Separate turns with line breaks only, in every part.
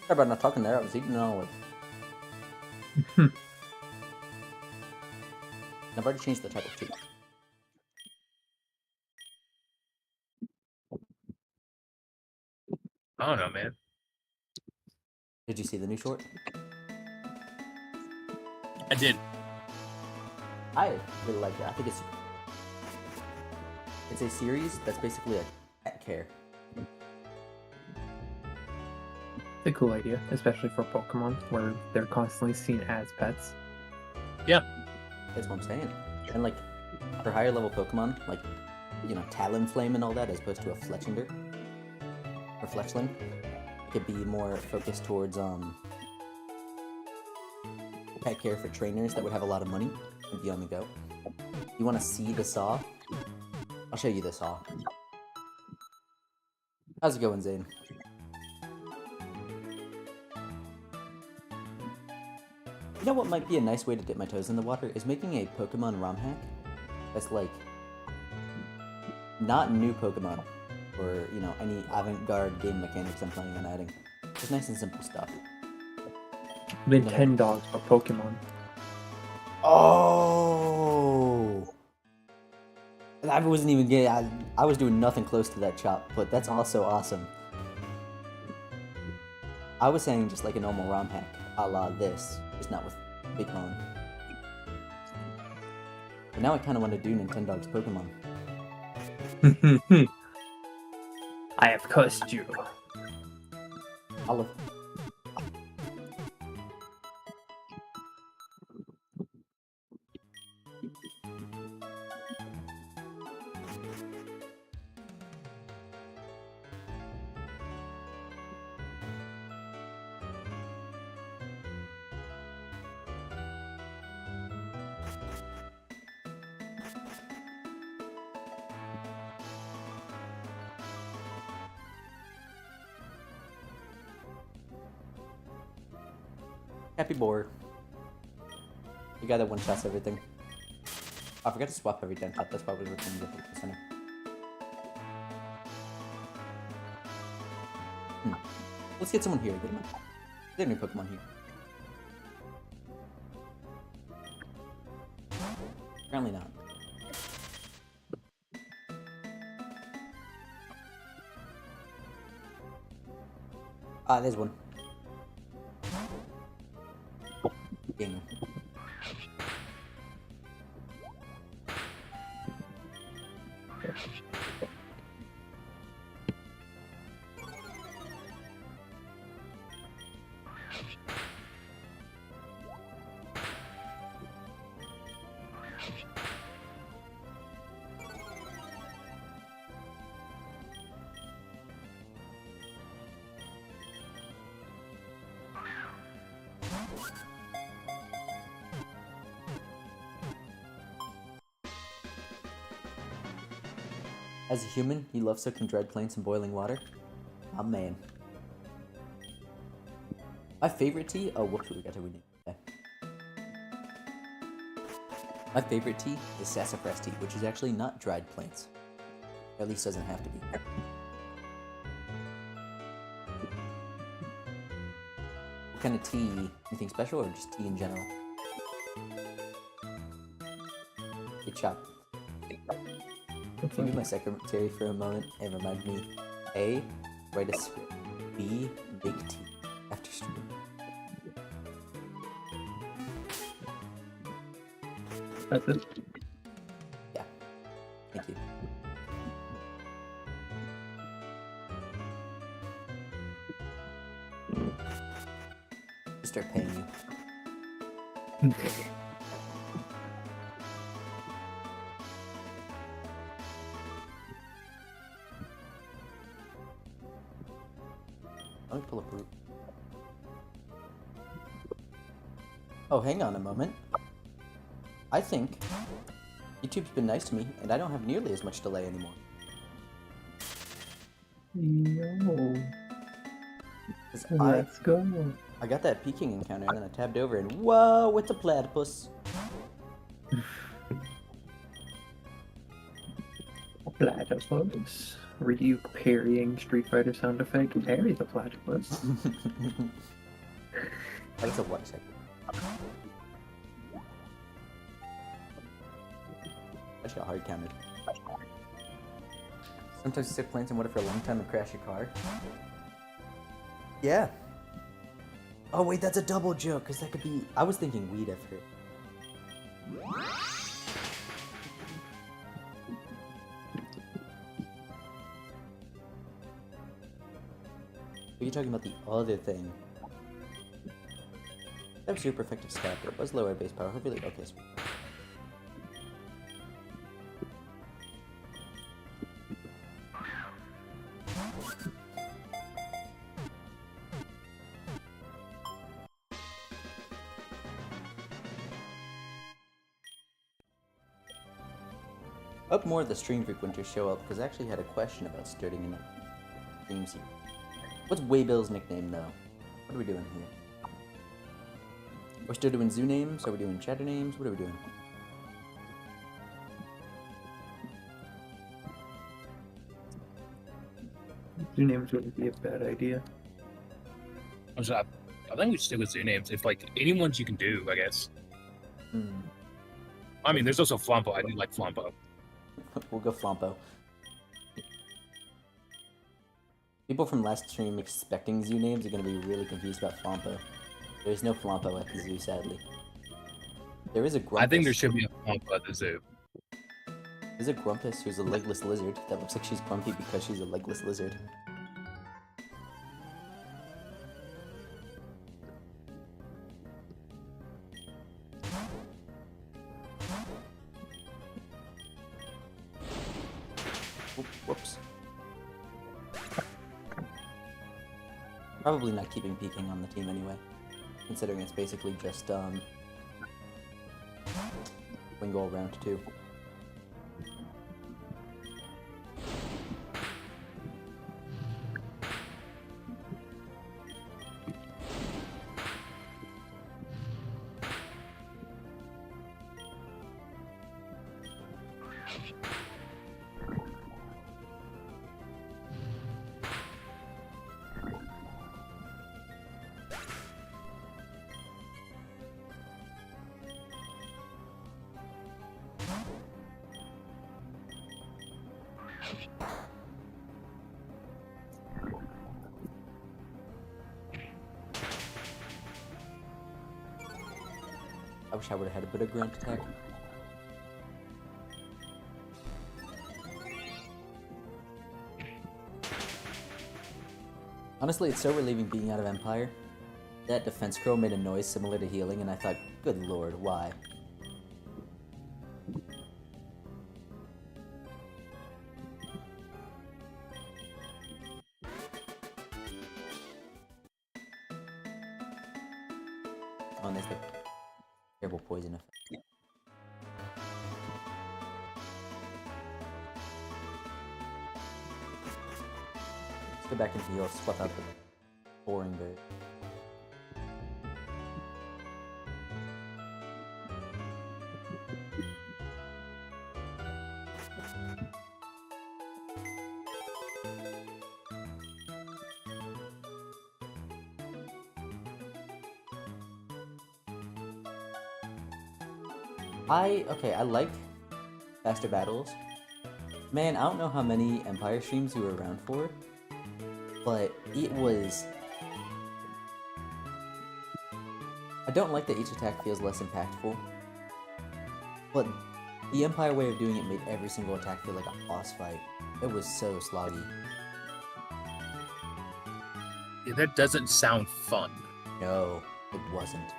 Sorry about not talking there. I was eating an olive. I've already changed the title too.
I don't know, man.
Did you see the new short?
I did.
I really like it. I think it's a series that's basically a pet care.
It's a cool idea, especially for Pokemon, where they're constantly seen as pets.
Yeah.
That's what I'm saying. And like, for higher level Pokemon, like, you know, Talonflame and all that, as opposed to a Fletchinder or Fletchling, it could be more focused towards pet care for trainers that would have a lot of money and be on the go. You want to see the saw? I'll show you the saw. How's it going, Zane? You know what might be a nice way to dip my toes in the water is making a Pokemon ROM hack that's like not new Pokemon or, you know, any avant-garde game mechanics I'm planning on adding. Just nice and simple stuff.
Nintendogs for Pokemon.
Oh! I wasn't even getting. I was doing nothing close to that chop, but that's also awesome. I was saying just like a normal ROM hack, a la this, just not with Big Mon. But now I kind of want to do Nintendogs Pokemon.
I have cursed you.
Olive. Happy boar. The guy that one-shots everything. Oh, I forgot to swap every 10 shot. That's probably what's going to get the center. Let's get someone here to get him up. Get a new Pokemon here. Apparently not. Ah, there's one. Ding. As a human, he loves soaking dried plants in boiling water. Oh man. My favorite tea? Oh, whoops, we got to rename it. Okay. My favorite tea is sassafras tea, which is actually not dried plants. Or at least doesn't have to be. What kind of tea? Anything special or just tea in general? Good job. Can you be my secretary for a moment and remind me, A, write a script, B, make tea after stream.
That's it.
Yeah. Thank you. Just start paying you. Let me pull up root. Oh, hang on a moment. I think YouTube's been nice to me, and I don't have nearly as much delay anymore.
No.
I
Let's go.
got that peeking encounter, and then I tabbed over, and whoa, it's a platypus.
Platypus. Ryu parrying Street Fighter sound effect. Parry the platypus.
That's a what second? I got hard counted. Sometimes you sit plants and what if for a long time and crash your car? Yeah. Oh wait, that's a double joke, because that could be... I was thinking weed at first. Are you talking about the other thing? That was super effective stab, but it was lower base power. Hopefully, okay, sweet. Hope more of the stream frequenters show up, because I actually had a question about starting in streams here. What's Waybill's nickname, though? What are we doing here? We're still doing zoo names? Are we doing chatter names? What are we doing?
Zoo names wouldn't be a bad idea.
I think we should stick with zoo names. If like any ones you can do, I guess. I mean, there's also Flompo. I do like Flompo.
We'll go Flompo. People from last stream expecting zoo names are going to be really confused about Flompo. There's no Flompo at the zoo, sadly. There is a Grumpus.
I think there should be a Flompo at the zoo.
There's a Grumpus who's a legless lizard that looks like she's grumpy because she's a legless lizard. Whoops. Probably not keeping peeking on the team anyway, considering it's basically just Wingull round 2. I wish I would have had a bit of grunt attack. Honestly, it's so relieving being out of Empire. That defense curl made a noise similar to healing, and I thought, good lord, why? Oh, and there's the terrible poison effect. Let's go back into heal, swap out the boring bird. I like faster battles. Man, I don't know how many Empire streams you were around for, but it was... I don't like that each attack feels less impactful, but the Empire way of doing it made every single attack feel like a boss fight. It was so sloggy.
Yeah, that doesn't sound fun.
No, it wasn't.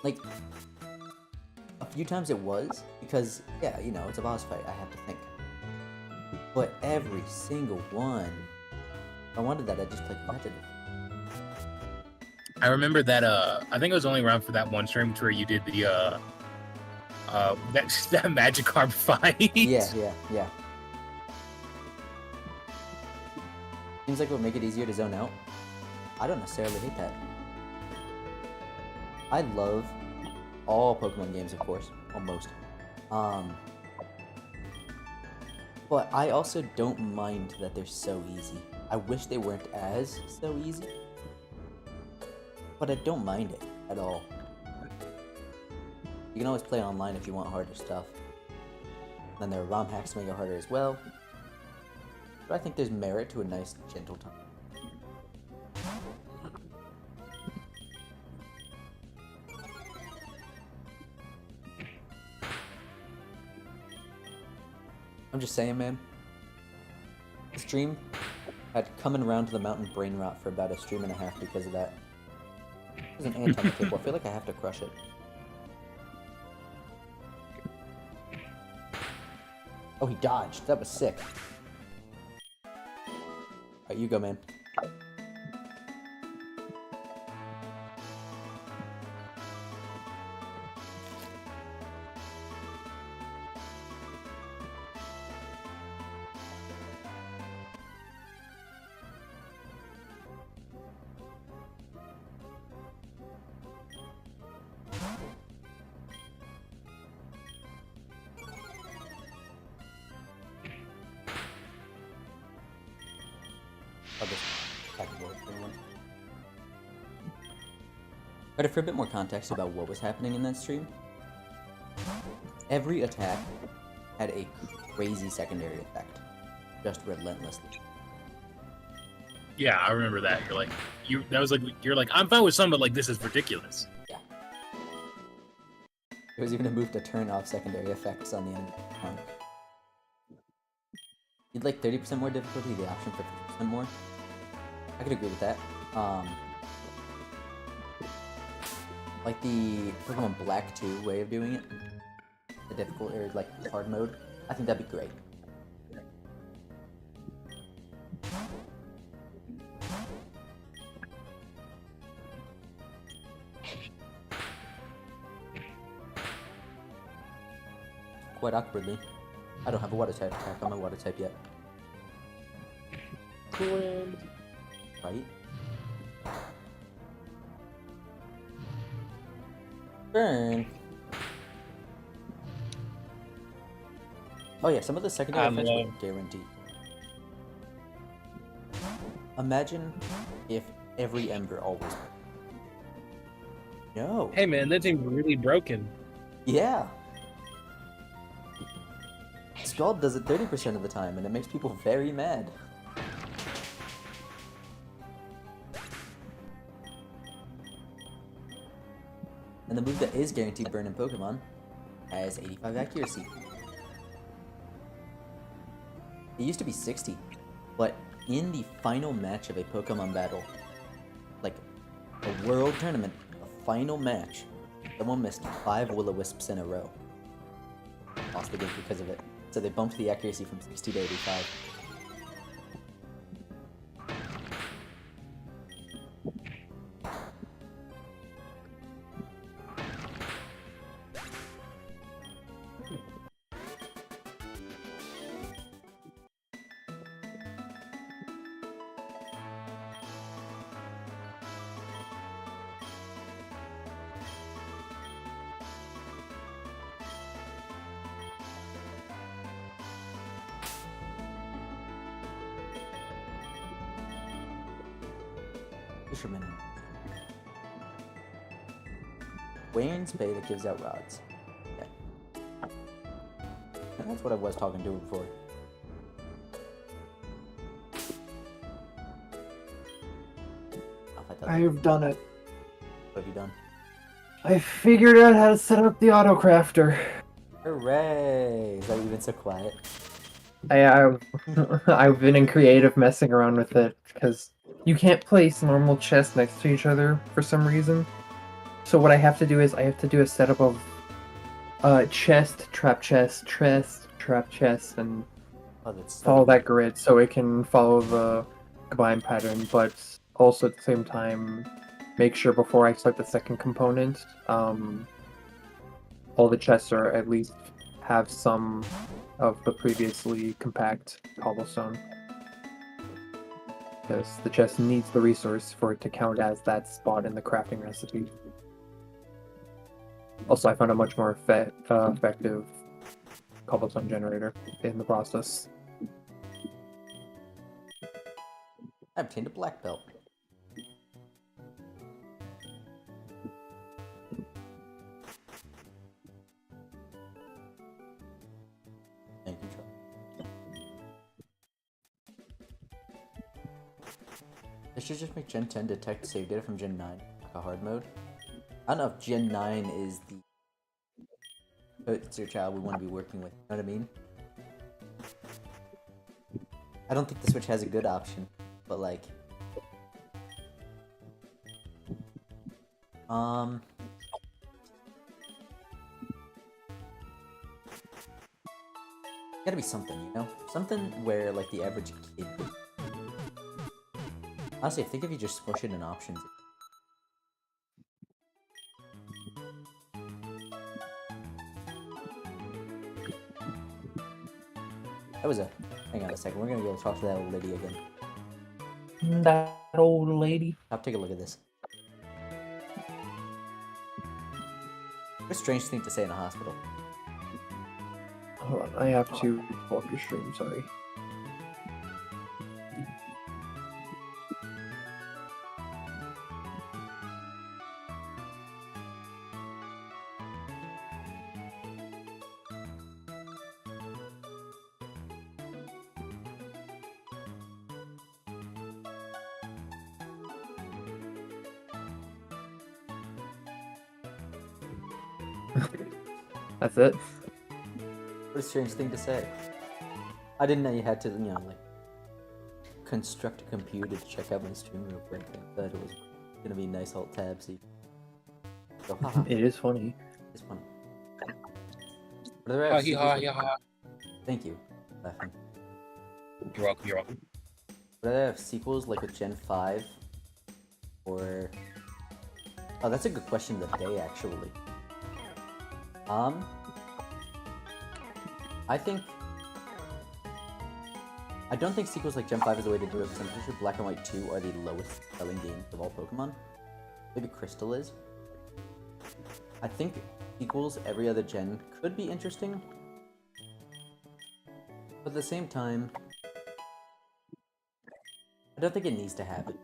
Like, a few times it was, because, yeah, you know, it's a boss fight, I have to think. But every single one, if I wanted that, I'd just play competitive.
I remember that, I think I was only around for that one stream where you did the, that Magikarp fight.
Yeah. Seems like it would make it easier to zone out. I don't necessarily hate that. I love all Pokemon games, of course. Almost. But I also don't mind that they're so easy. I wish they weren't as so easy. But I don't mind it at all. You can always play online if you want harder stuff. Then there are ROM hacks to make it harder as well. But I think there's merit to a nice, gentle time. I'm just saying, man. The stream had coming around to the mountain brain rot for about a stream and a half because of that. There's an ant on the table. I feel like I have to crush it. Oh, he dodged. That was sick. Alright, you go, man. I'll just attack the board for everyone. But for a bit more context about what was happening in that stream, every attack had a crazy secondary effect, just relentlessly.
Yeah, I remember that. You're like, I'm fine with some, but like this is ridiculous.
Yeah. There was even a move to turn off secondary effects on the enemy. You'd like 30% more difficulty, the option for 50% more. I could agree with that. Like the Pokemon Black 2 way of doing it, the difficult or like hard mode. I think that'd be great. Quite awkwardly, I don't have a water type attack on my water type yet. Right? Burn. Oh yeah, some of the secondary effects were guaranteed. Imagine if every Ember always. No.
Hey man, that thing's really broken.
Yeah. Scald does it 30% of the time, and it makes people very mad. And the move that is guaranteed burn in Pokemon has 85 accuracy. It used to be 60, but in the final match of a Pokemon battle, like a world tournament, a final match, someone missed 5 Will-O-Wisps in a row. Lost the game because of it. So they bumped the accuracy from 60 to 85. Fisherman. Wayne's Bay that gives out rods. Yeah. And that's what I was talking to him for.
I've done it.
What have you done?
I figured out how to set up the auto crafter.
Hooray! Is that even so quiet?
I've been in creative messing around with it because you can't place normal chests next to each other for some reason. So what I have to do is I have to do a setup of chest, trap chest, trap chest, and follow that grid so it can follow the combine pattern, but also at the same time make sure before I start the second component, all the chests are at least have some of the previously compact cobblestone. Because the chest needs the resource for it to count as that spot in the crafting recipe. Also, I found a much more effective cobblestone generator in the process.
I obtained a black belt. And control. This should just make Gen 10 detect save data from Gen 9, like a hard mode. I don't know if Gen 9 is the child we want to be working with, you know what I mean? I don't think the Switch has a good option, but like... Gotta be something, you know? Something where, like, the average kid... Honestly, I think if you just smush it in options... That was a... Hang on a second, we're gonna go talk to that old lady again.
That old lady.
I'll take a look at this. What a strange thing to say in a hospital.
Hold on, I have to pull up your stream, sorry. That's it.
What a strange thing to say. I didn't know you had to, you know, like, construct a computer to check out my stream real quick. I thought it was gonna be nice alt tab, so you go, haha,
It is funny.
it's funny. Are there ever sequels like-
Yeah.
Thank you. Laughing.
You're welcome, you're welcome.
Would I have sequels like with Gen 5? Or... Oh, that's a good question of the day, actually. I think... I don't think sequels like Gen 5 is the way to do it, because I'm pretty sure Black and White 2 are the lowest selling games of all Pokemon. Maybe Crystal is. I think sequels every other gen could be interesting. But at the same time... I don't think it needs to happen.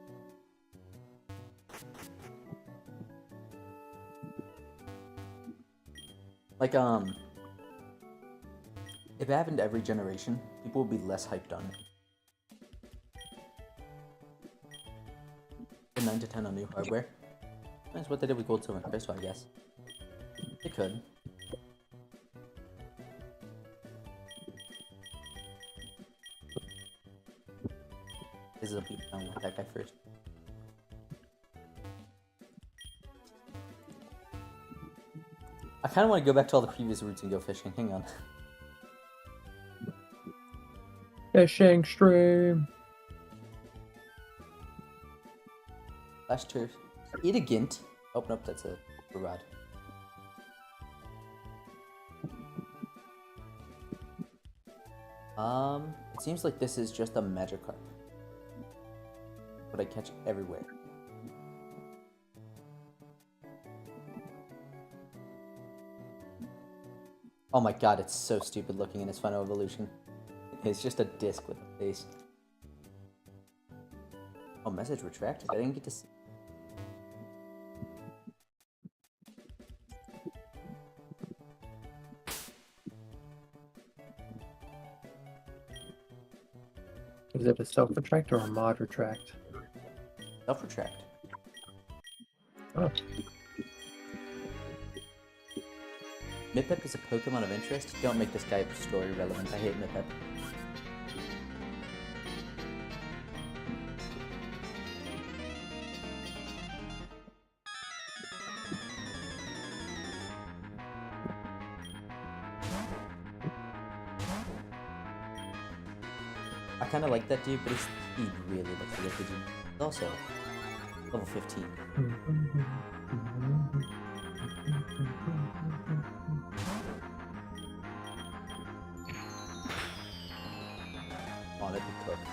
Like, if it happened every generation, people would be less hyped on it. 9 to 10 on new hardware. That's what they did with Gold, Silver, and Crystal, I guess. They could. This is a beat down with that guy first. I kind of want to go back to all the previous routes and go fishing. Hang on.
Fishing stream.
Last turf. Eat a Gint. Oh, nope, that's a rod. It seems like this is just a Magikarp. But I catch everywhere. Oh my god, it's so stupid looking in its final evolution. It's just a disc with a face. Oh, message retracted? I didn't get to see.
Is it a self-retract or a mod retract?
Self-retract.
Oh.
Mipep is a Pokemon of interest. Don't make this guy story relevant. I hate Mipep. I kind of like that dude, but his speed really looks like a dude. He's also level 15. Oh, that'd be cooked.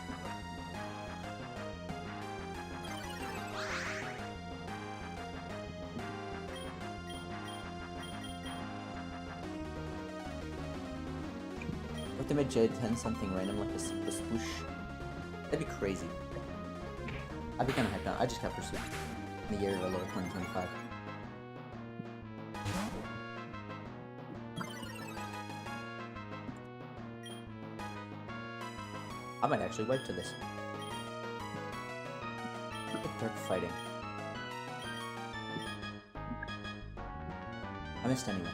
What if they made Jade 10 something random like a swoosh? That'd be crazy. I'd be kind of hyped on. I just got pursued in the year of our Lord 2025. I might actually wipe to this. Dark fighting. I missed anyway.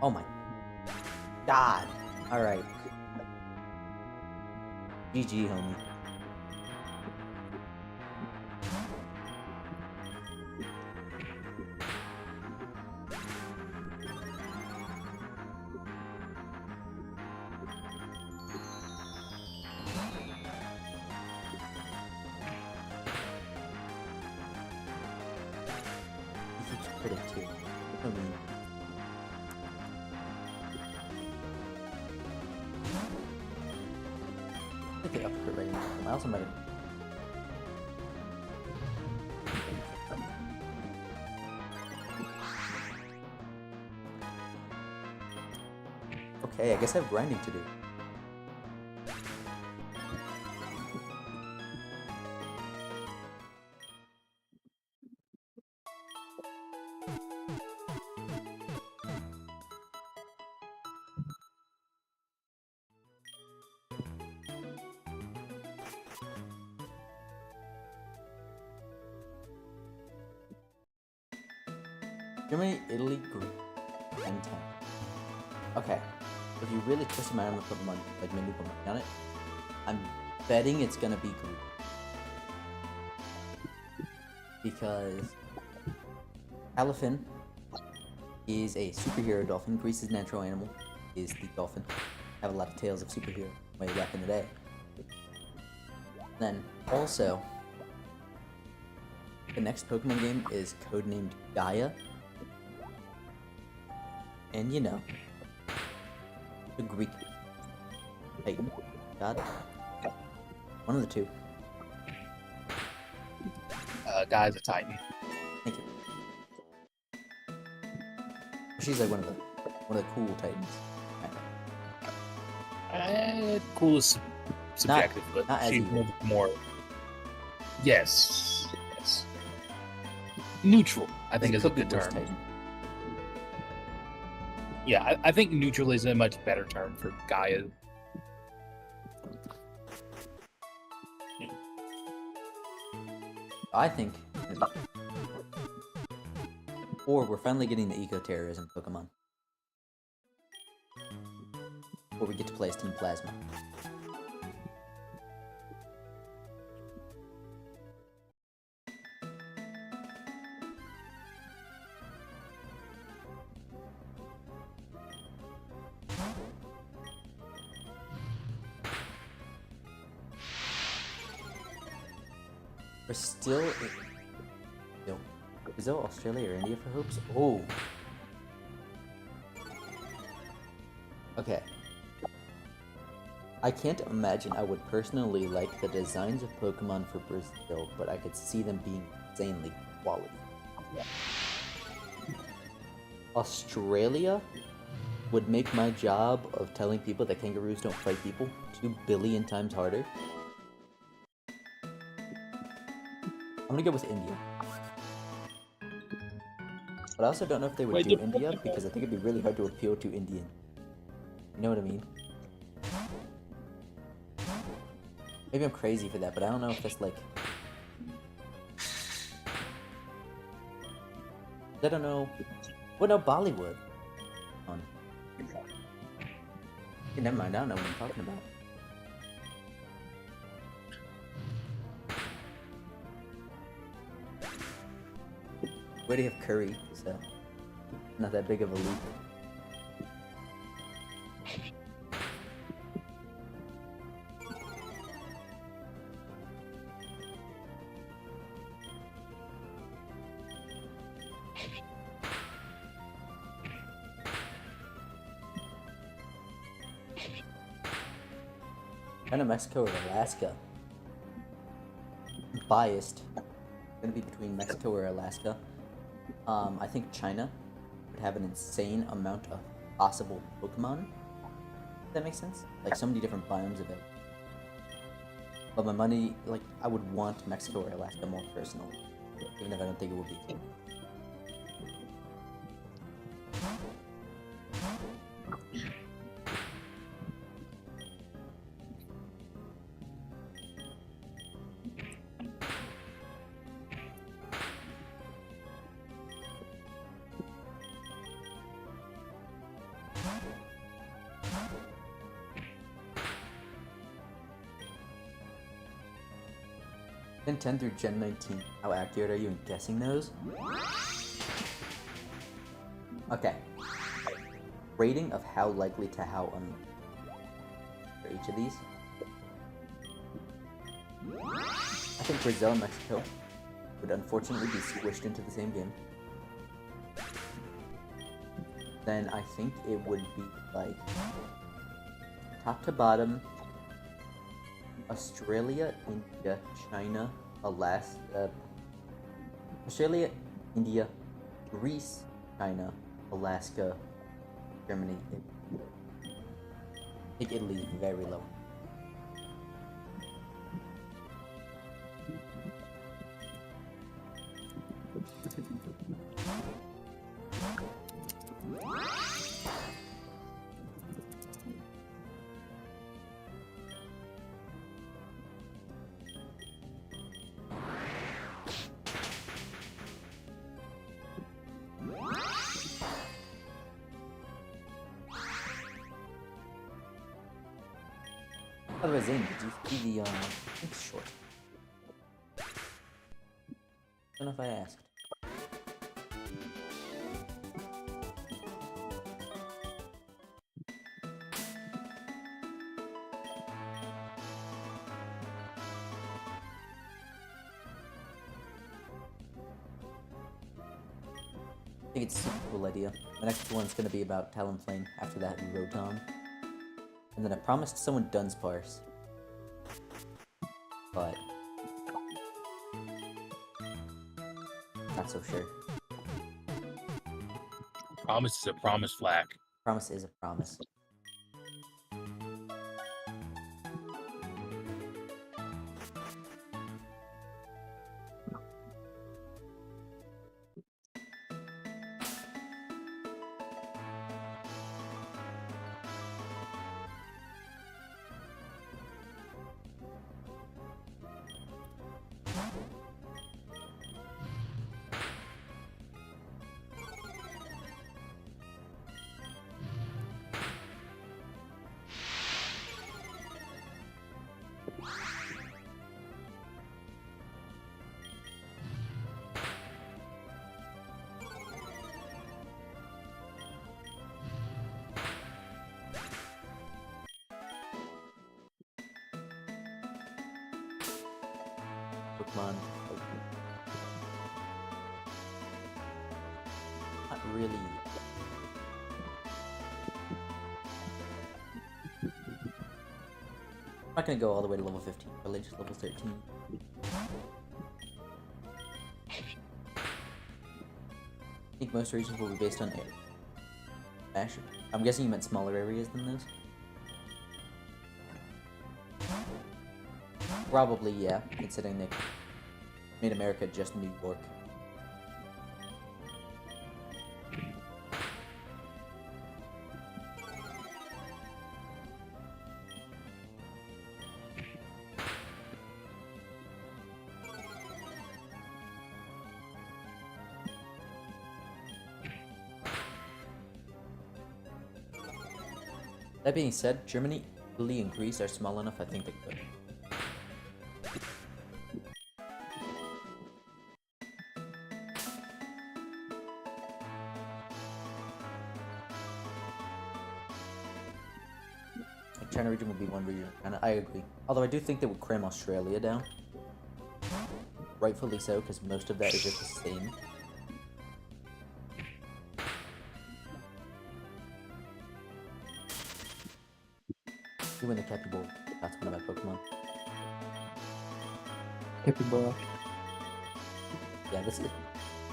Oh my god! Alright. GG, homie. He keeps critting too. I mean, I think they upgrade rating. I also might have. Okay, I guess I have grinding to do. Germany, Italy, Greece, and 10. Okay, if you really twist my arm and put money, like many put money on it, I'm betting it's gonna be Greece. Because Elephant is a superhero dolphin. Greece's natural animal is the dolphin. Have a lot of tales of superhero way back in the day. Then also, the next Pokemon game is codenamed Gaia. And you know, the Greek Titan god. One of the two.
Guy's a Titan.
Thank you. She's like one of the cool Titans.
Cool is subjective,
not
but
as
she's
evil.
more. Yes. Neutral, I think, is a good term.
Titan.
Yeah, I think neutral is a much better term for Gaia.
I think. Or we're finally getting the eco-terrorism Pokemon. Or we get to play as Team Plasma. We're still Brazil, Australia, or India for hopes? Oh. Okay. I can't imagine I would personally like the designs of Pokemon for Brazil, but I could see them being insanely quality. Australia would make my job of telling people that kangaroos don't fight people 2 billion times harder. I'm gonna go with India. But I also don't know if they would do India, because I think it'd be really hard to appeal to Indian. You know what I mean? Maybe I'm crazy for that, but I don't know if that's like... I don't know... What about Bollywood? Okay, never mind, I don't know what I'm talking about. We already have Curry, so... Not that big of a leap. Kind of Mexico or Alaska. Biased. Gonna be between Mexico or Alaska. I think China would have an insane amount of possible Pokemon. Does that make sense? Like so many different biomes of it. But my money, like, I would want Mexico or Alaska more personally, even if I don't think it would be. Gen 10 through Gen 19. How accurate are you in guessing those? Okay. Rating of how likely to how unlikely for each of these. I think Brazil and Mexico would unfortunately be squished into the same game. Then I think it would be like top to bottom. Australia, India, China, Alaska, Australia, India, Greece, China, Alaska, Germany. I think Italy very low. By the way, Zane, did you see the Shinx short? Don't know if I asked. I think it's a super cool idea. The next one's gonna be about Talonflame. After that, Rotom. And then I promised someone Dunsparce. But not so sure.
Promise is a promise flag.
Promise is a promise. Pokemon. Not really. I'm not gonna go all the way to level 15, probably just level 13. I think most regions will be based on air. Actually, I'm guessing you meant smaller areas than those? Probably, yeah, considering they made America just New York. That being said, Germany, Italy, and Greece are small enough, I think they could. China region would be one region. And I agree. Although I do think they would cram Australia down. Rightfully so, because most of that is just the same. You win the Capybara. That's one of my Pokemon.
Capybara.
Yeah,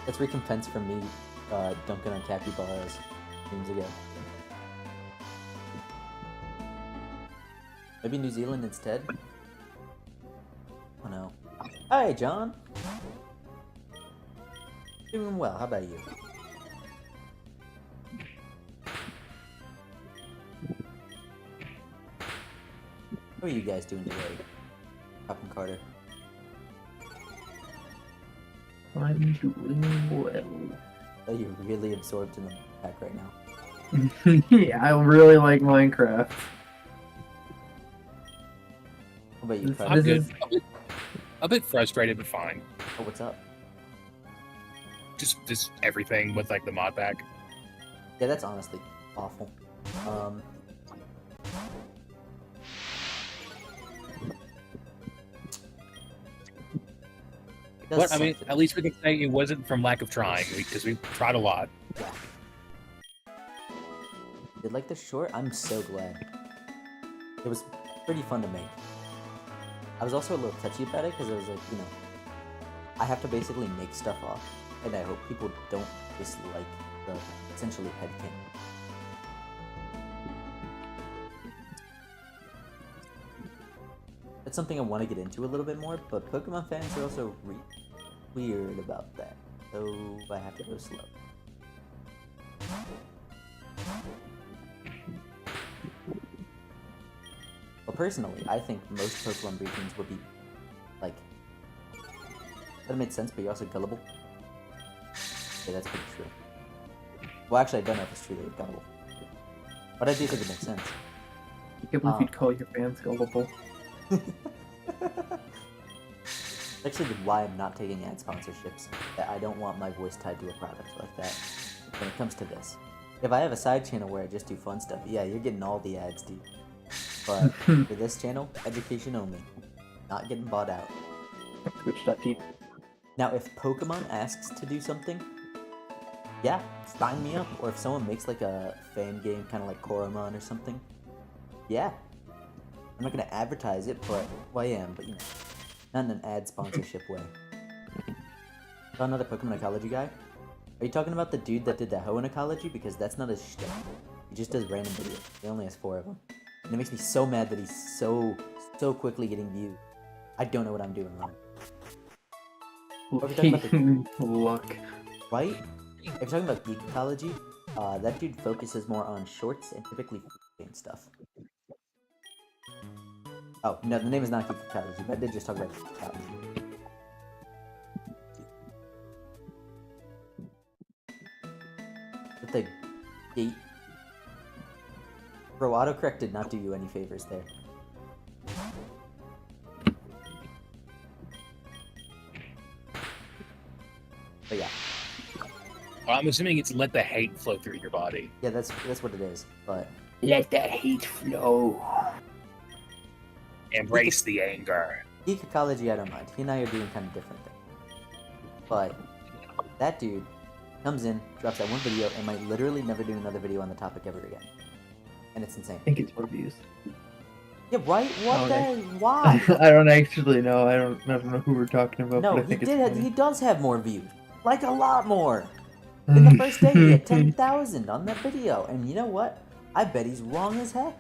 that's recompense for me dunking on capybaras games ago. Maybe New Zealand instead? Hi, John. Doing well. How about you? How are you guys doing today, Pop and Carter?
I'm doing well.
Oh, you're really absorbed in the pack right now.
Yeah, I really like Minecraft.
How about you,
This-
Carter?
I'm
This
good.
is-
A bit frustrated, but fine.
Oh, what's up?
Just everything with like the mod pack.
Yeah, that's honestly awful. it does
But I mean,
suck.
at least we can say it wasn't from lack of trying, because we tried a lot.
Yeah. Did like the short? I'm so glad. It was pretty fun to make. I was also a little touchy about it because I was like, you know, I have to basically make stuff off, and I hope people don't dislike the essentially headcanon. That's something I want to get into a little bit more, but Pokemon fans are also weird about that, so I have to go slow. Well, personally, I think most Pokemon breedings would be, like, that made sense, but you're also gullible. Yeah, that's pretty true. Well, actually, I don't know if it's true that you're gullible, but I do think it makes sense.
I can't believe you'd call your fans gullible.
Actually, why I'm not taking ad sponsorships. That I don't want my voice tied to a product like that. When it comes to this, if I have a side channel where I just do fun stuff, yeah, you're getting all the ads, dude. But for this channel, education only, not getting bought out.
Twitch.tv.
Now, if Pokemon asks to do something, yeah, sign me up. Or if someone makes like a fan game, kind of like Koromon or something, yeah. I'm not gonna advertise it, but well, I am, but you know, not in an ad sponsorship way. Saw another Pokemon ecology guy. Are you talking about the dude that did the Hoenn ecology? Because that's not his shtick. He just does random videos. He only has 4 of them. And it makes me so mad that he's so quickly getting views. I don't know what I'm doing wrong. Or if you're talking about
Luck.
right? If you're talking about geek ecology, that dude focuses more on shorts and typically game stuff. Oh, no, the name is not geek ecology, but I did just talk about geek ecology. But the gate... Bro, autocorrect did not do you any favors there. But yeah.
Well, I'm assuming it's let the hate flow through your body.
Yeah, that's what it is, but...
Let that hate flow.
Embrace the anger.
Geek ecology, I don't mind. He and I are doing kind of different things. But that dude comes in, drops that one video, and might literally never do another video on the topic ever again. And it's insane.
I think it's reviews.
Yeah, right? What
Oh,
the?
okay.
Why?
I don't actually know. I don't know who we're talking about.
No,
but I
he
think
did.
it's
He does have more views, like a lot more. In the first day, he had 10,000 on that video, and you know what? I bet he's wrong as heck.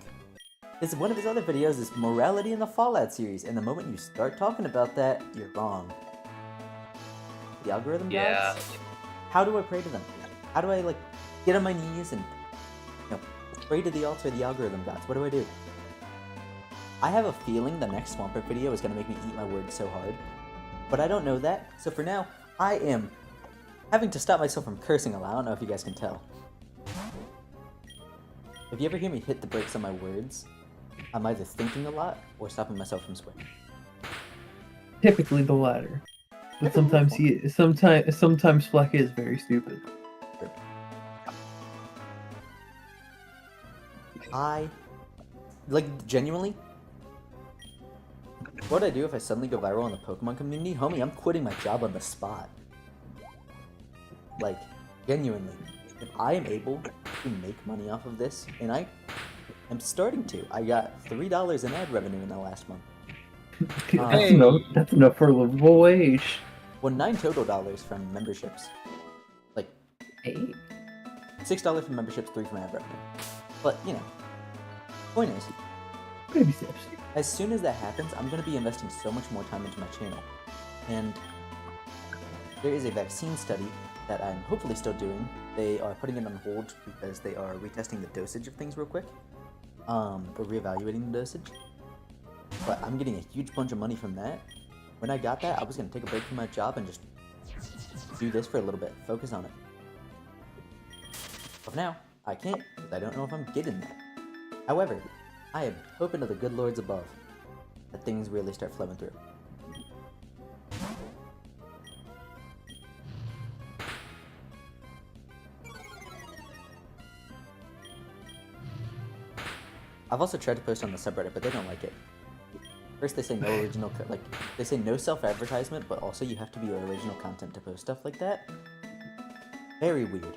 This one of his other videos is morality in the Fallout series, and the moment you start talking about that, you're wrong. The algorithm
Yeah.
gods? How do I pray to them? How do I like get on my knees and pray to the altar of the algorithm gods? What do I do? I have a feeling the next Swampert video is gonna make me eat my words so hard, but I don't know that. So for now, I am having to stop myself from cursing a lot. I don't know if you guys can tell. If you ever hear me hit the brakes on my words, I'm either thinking a lot or stopping myself from swearing.
typically the latter. But sometimes sometimes Fleck is very stupid.
I, like, genuinely, what would I do if I suddenly go viral in the Pokemon community? Homie, I'm quitting my job on the spot. Like, genuinely. If I am able to make money off of this, and I am starting to. I got $3 in ad revenue in the last month.
That's enough for a livable wage.
Well, $9 total from memberships. Like,
Hey.
$6 from memberships, 3 from ad revenue. But, you know, point is,
Baby steps.
as soon as that happens, I'm going to be investing so much more time into my channel. And there is a vaccine study that I'm hopefully still doing. They are putting it on hold because they are retesting the dosage of things real quick. Or reevaluating the dosage. But I'm getting a huge bunch of money from that. When I got that, I was going to take a break from my job and just do this for a little bit. Focus on it. But for now, I can't, because I don't know if I'm getting that. However, I am hoping to the good lords above that things really start flowing through. I've also tried to post on the subreddit, but they don't like it. First they say no original, they say no self-advertisement, but also you have to be original content to post stuff like that. Very weird.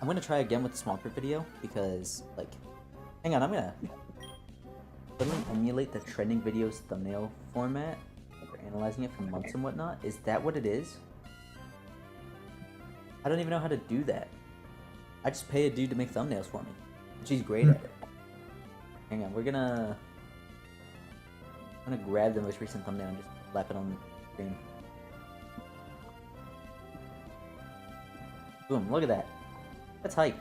I'm gonna try again with the small print video, because, like, hang on, I'm gonna suddenly emulate the trending videos thumbnail format. We're analyzing it for months and whatnot. Is that what it is? I don't even know how to do that. I just pay a dude to make thumbnails for me. She's great at it. Hang on, I'm gonna grab the most recent thumbnail and just slap it on the screen. Boom, look at that. That's hype.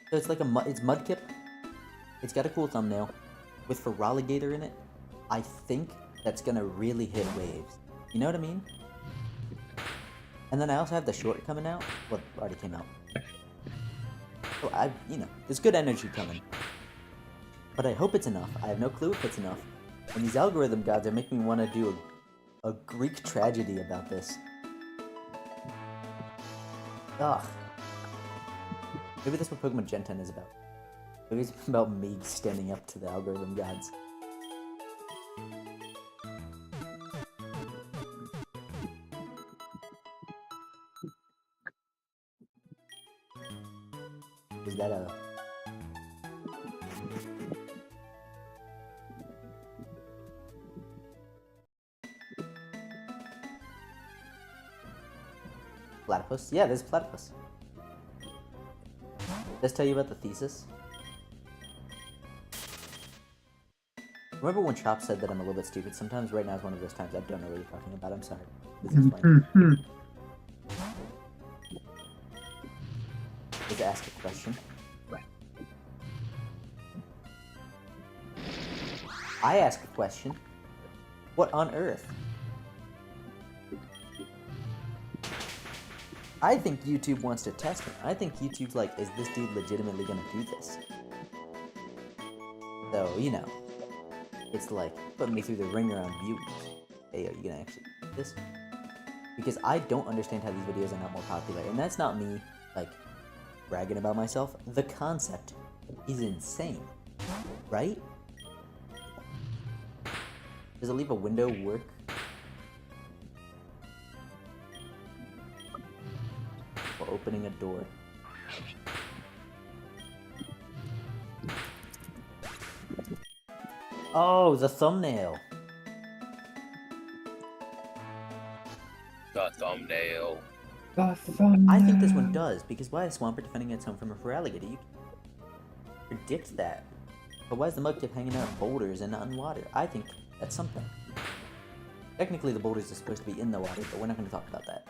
So it's like it's Mudkip. It's got a cool thumbnail with Feraligatr in it. I think that's gonna really hit waves. You know what I mean? And then I also have the short coming out. Well, already came out. So there's good energy coming. But I hope it's enough. I have no clue if it's enough. And these algorithm gods are making me want to do a Greek tragedy about this. Ugh. Maybe that's what Pokemon Gen 10 is about. Maybe it's about me standing up to the algorithm gods. Is that a... platypus? Yeah, there's a platypus. Let's tell you about the thesis. Remember when Chop said that I'm a little bit stupid sometimes? Right now is one of those times I don't know what you're talking about. I'm sorry. This is funny. Just ask a question. I ask a question. What on earth? I think YouTube wants to test me. I think YouTube's like, is this dude legitimately gonna do this? So, it's like putting me through the ringer on views. Hey, are you gonna actually do this? Because I don't understand how these videos are not more popular. And that's not me, like, bragging about myself. The concept is insane, right? Does it leave a window work? Or opening a door? Oh, the thumbnail.
The thumbnail.
I think this one does, because why is Swampert defending its home from a Feraligatr? You can predict that. But why is the Mudkip hanging out in boulders and not in water? I think that's something. Technically, the boulders are supposed to be in the water, but we're not going to talk about that.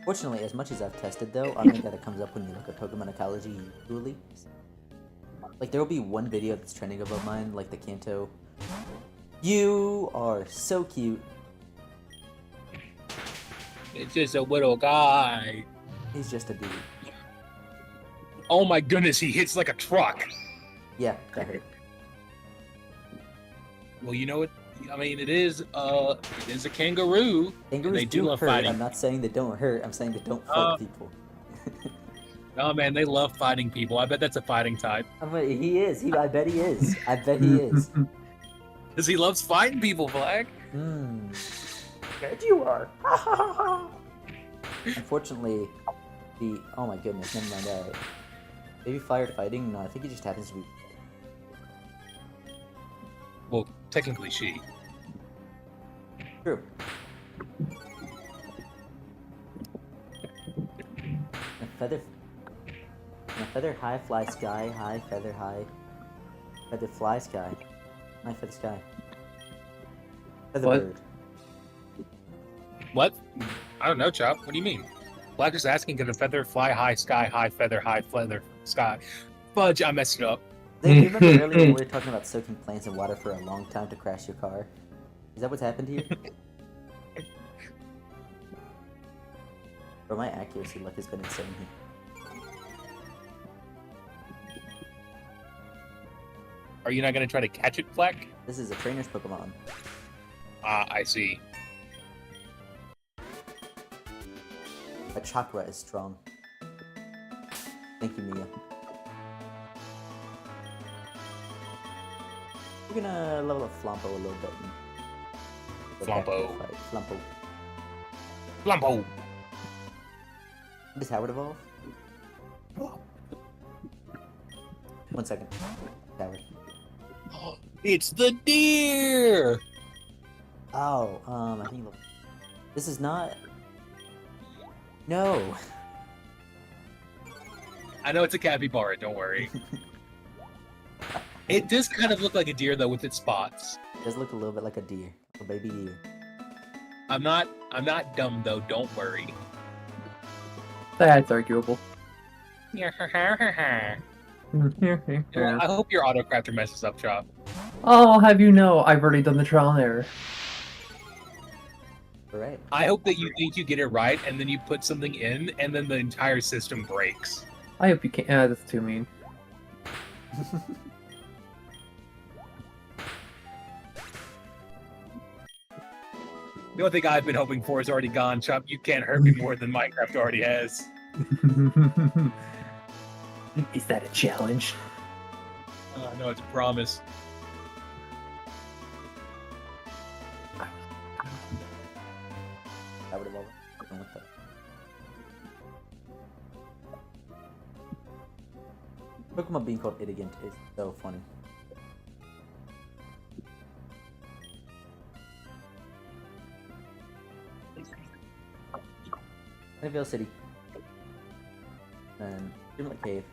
Fortunately, as much as I've tested though, I think that it comes up when you look at Pokemon Ecology usually. Like, there will be one video that's trending above mine, like the Kanto. You are so cute.
It's just a little guy.
He's just a dude.
Oh my goodness, he hits like a truck.
Yeah, that hurt.
Well, you know what? I mean, it is a kangaroo.
Kangaroos
They do love
hurt.
fighting.
I'm not saying they don't hurt. I'm saying they don't fight people.
Oh man, they love fighting people. I bet that's a fighting type.
He is. I bet he is. I bet he is.
Because he loves fighting people, Flag.
Hmm.
Dead you are.
Unfortunately, oh my goodness, never mind that. Maybe firefighting? No, I think he just happens to be.
Well, technically she.
True. A feather high, fly sky, high, feather high. Feather fly sky. High, feather sky. Feather
What?
bird.
What? I don't know, Chop. What do you mean? Black is asking, can a feather fly high, sky high, feather, sky? Fudge, I messed it up.
Do you remember earlier when we were talking about soaking plants in water for a long time to crash your car? Is that what's happened here? Bro, my accuracy luck has been insane here.
Are you not going to try to catch it, Black?
This is a trainer's Pokemon.
Ah, I see.
My chakra is strong. Thank you, Mia. We're gonna level up Flompo a little bit.
Flompo.
Flompo.
Flumpo!
Does Howard evolve? 1 second. Howard.
It's the deer!
Oh, I think this is not. No.
I know it's a capybara, don't worry. It does kind of look like a deer, though, with its spots.
It does look a little bit like a deer, a baby deer.
I'm not dumb, though, don't worry.
That's arguable.
I hope your autocrafter messes up, Chop.
I'll have you know, I've already done the trial and error.
Alright.
I hope that you think you get it right, and then you put something in, and then the entire system breaks.
I hope you can. That's too mean.
The only thing I've been hoping for is already gone, Chop. You can't hurt me more than Minecraft already has.
Is that a challenge?
No, it's a promise.
I would evolve. What the? Pokemon being called Idigant is so funny. Annabelle City. And Gimlet Cave.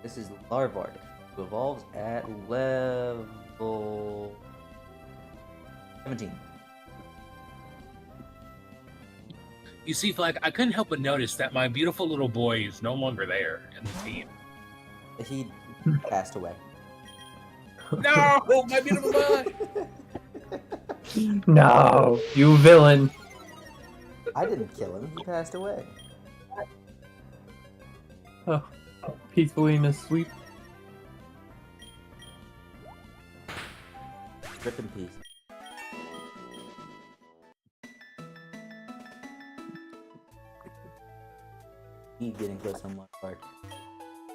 This is Larvard, who evolves at level 17.
You see, Flag, I couldn't help but notice that my beautiful little boy is no longer there in the team.
He passed away.
No! My beautiful boy!
No, you villain.
I didn't kill him, he passed away.
Oh, peacefully in his sleep.
Rip in peace. He's getting close on one part.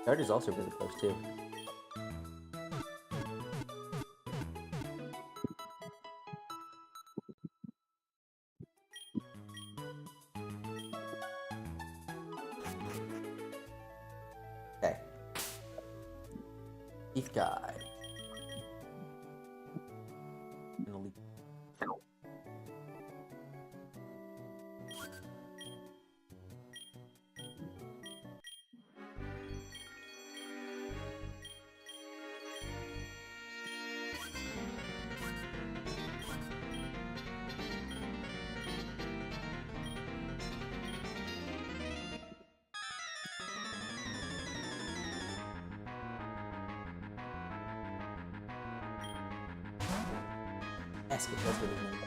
Dart is also really close too. Okay. Heath guy. Gonna leave. Basket, that's what his name is.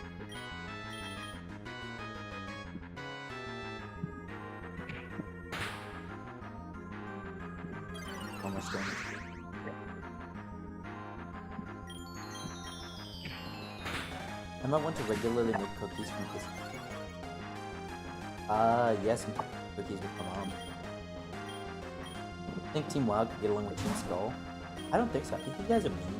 Almost done. I'm not one to regularly make cookies from this. Yes, I'm cookies with my mom. I think Team Wild could get along with Team Skull. I don't think so. I think you guys are mean.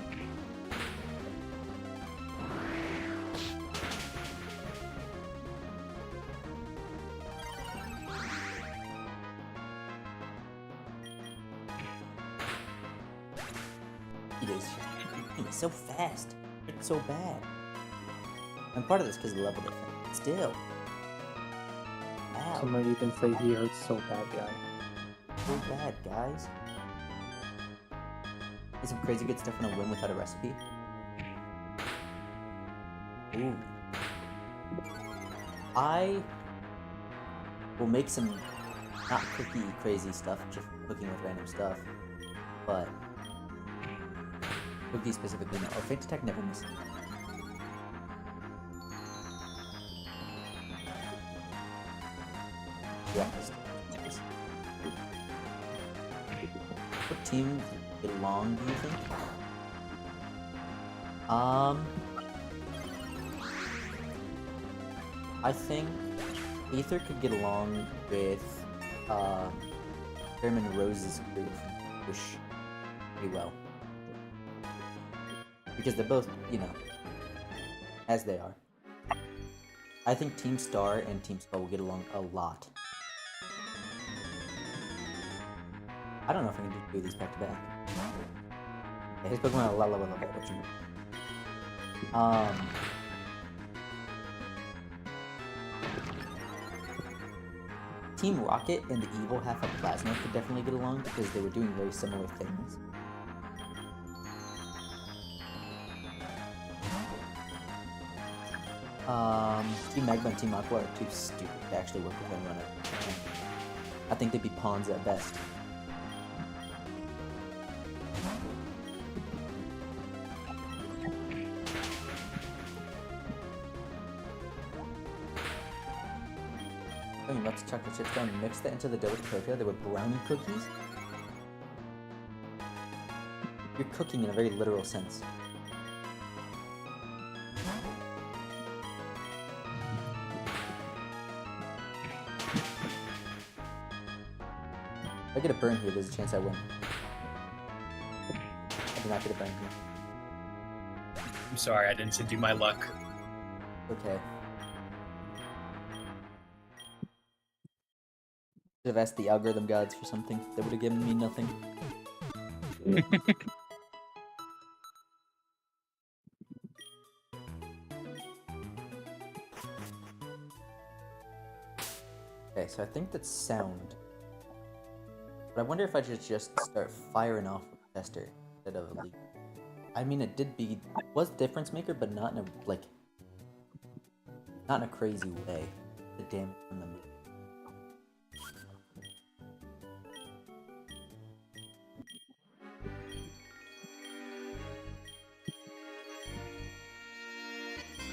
me so fast. It's so bad. I'm part of this because of the level difference. But still. Ow.
Some might even say he hurts so bad, guy.
So bad, guys. Is some crazy good stuff on a win without a recipe? Ooh. I will make some not cookie crazy stuff, just cooking with random stuff, but cookie specifically no. Oh, Faint Attack never misses. Yeah, nice. What team get along, do you think? I think Aether could get along with Chairman Rose's crew from Bush pretty well. Because they're both, you know, as they are. I think Team Star and Team Skull will get along a lot. I don't know if I can do these back to back. Yeah, his Pokemon are a lot lower level, what you mean. Team Rocket and the evil half of Plasma could definitely get along because they were doing very similar things. Team Magma and Team Aqua are too stupid to actually work with anyone. I think they'd be pawns at best. Nuts, chocolate chips down and mix that into the dough with cocoa. They were brownie cookies. You're cooking in a very literal sense. If I get a burn here, there's a chance I win. I did not get a burn here.
I'm sorry, I didn't do my luck.
Okay. Should have asked the algorithm gods for something. That would have given me nothing. Okay, so I think that's sound. But I wonder if I should just start firing off with Chester instead of Elite. I mean, it was difference maker, but not in a, like, not in a crazy way. The damage on the move.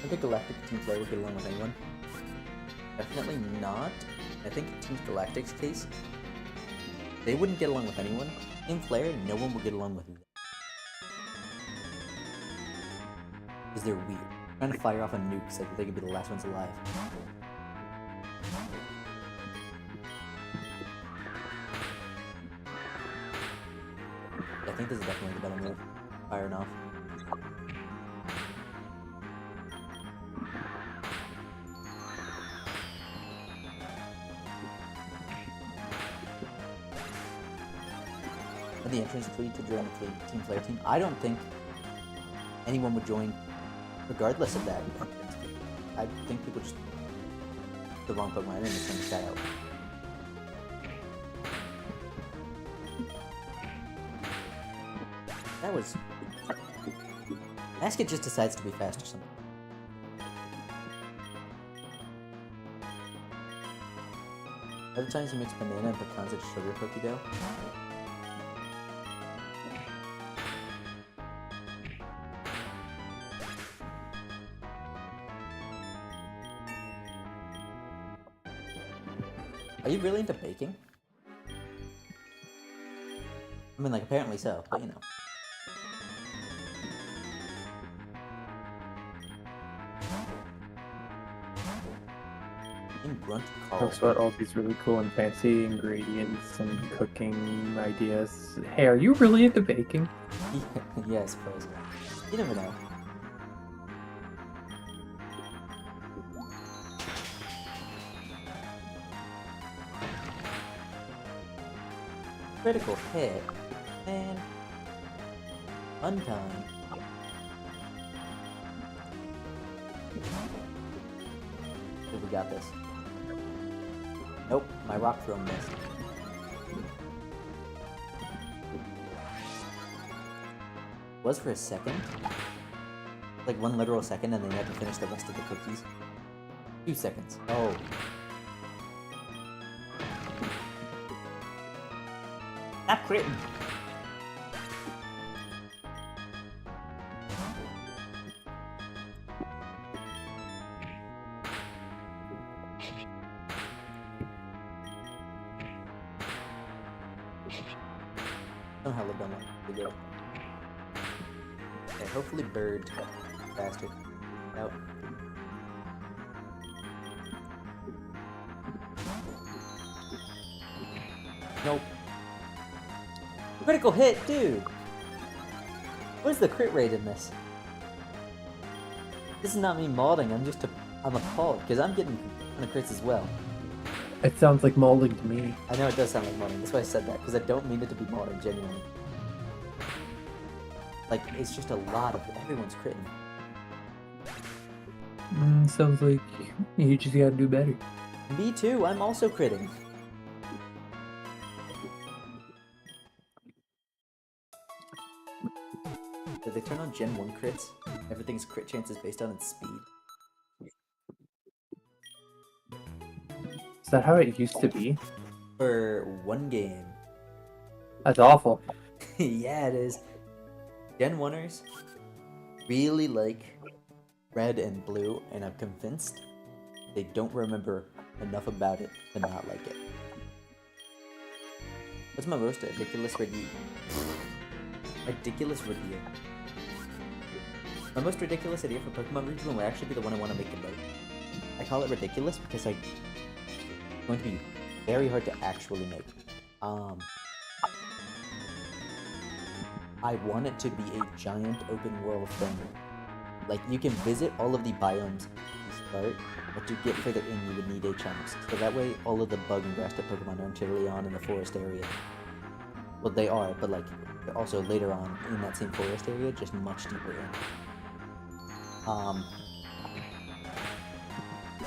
I think Galactic Team Flare would get along with anyone. Definitely not. I think in Team Galactic's case, they wouldn't get along with anyone. Team Flare, no one would get along with them. Because they're weird. Trying to fire off a nuke so that they could be the last ones alive. I think this is definitely the better move. Firing off. The entrance fleet to join the Team Flare team. I don't think anyone would join regardless of that entrance fleet. I think people just the wrong Pokemon and just send this guy out. That was... Basket just decides to be fast or something. Other times he makes banana and pecans at sugar cookie dough. Are you really into baking? I mean, like, apparently so, but you know. In Grunt Carl.
Talks about all these really cool and fancy ingredients and cooking ideas. Hey, are you really into baking?
Yeah, I suppose. You never know. Critical hit, and untime. I think we got this. Nope, my rock throw missed. Was for a second. Like 1 literal second, and then you had to finish the rest of the cookies. 2 seconds. Oh. Not critting. Somehow lived on that. We did. Okay, hopefully bird bastard. Nope. Nope. Critical hit, dude! What is the crit rate in this? This is not me modding, I'm appalled, because I'm getting kind of crits as well.
It sounds like molding to me.
I know it does sound like modding, that's why I said that, because I don't mean it to be modding, genuinely. Like, it's just a lot of everyone's critting.
Sounds like you just gotta do better.
Me too, I'm also critting. Did they turn on Gen 1 crits? Everything's crit chance is based on its speed.
Is that how it used to be?
For one game.
That's awful.
Yeah, it is. Gen 1ers really like red and blue, and I'm convinced they don't remember enough about it to not like it. What's my most ridiculous idea? Ridiculous idea. My most ridiculous idea for Pokemon Region would actually be the one I want to make about. I call it ridiculous because it's going to be very hard to actually make. I want it to be a giant open world thing. Like, you can visit all of the biomes to start, but to get further in you would need a chunks. So that way all of the bug and grass type Pokemon aren't early on in the forest area. Well, they are, but like, also later on in that same forest area, just much deeper in.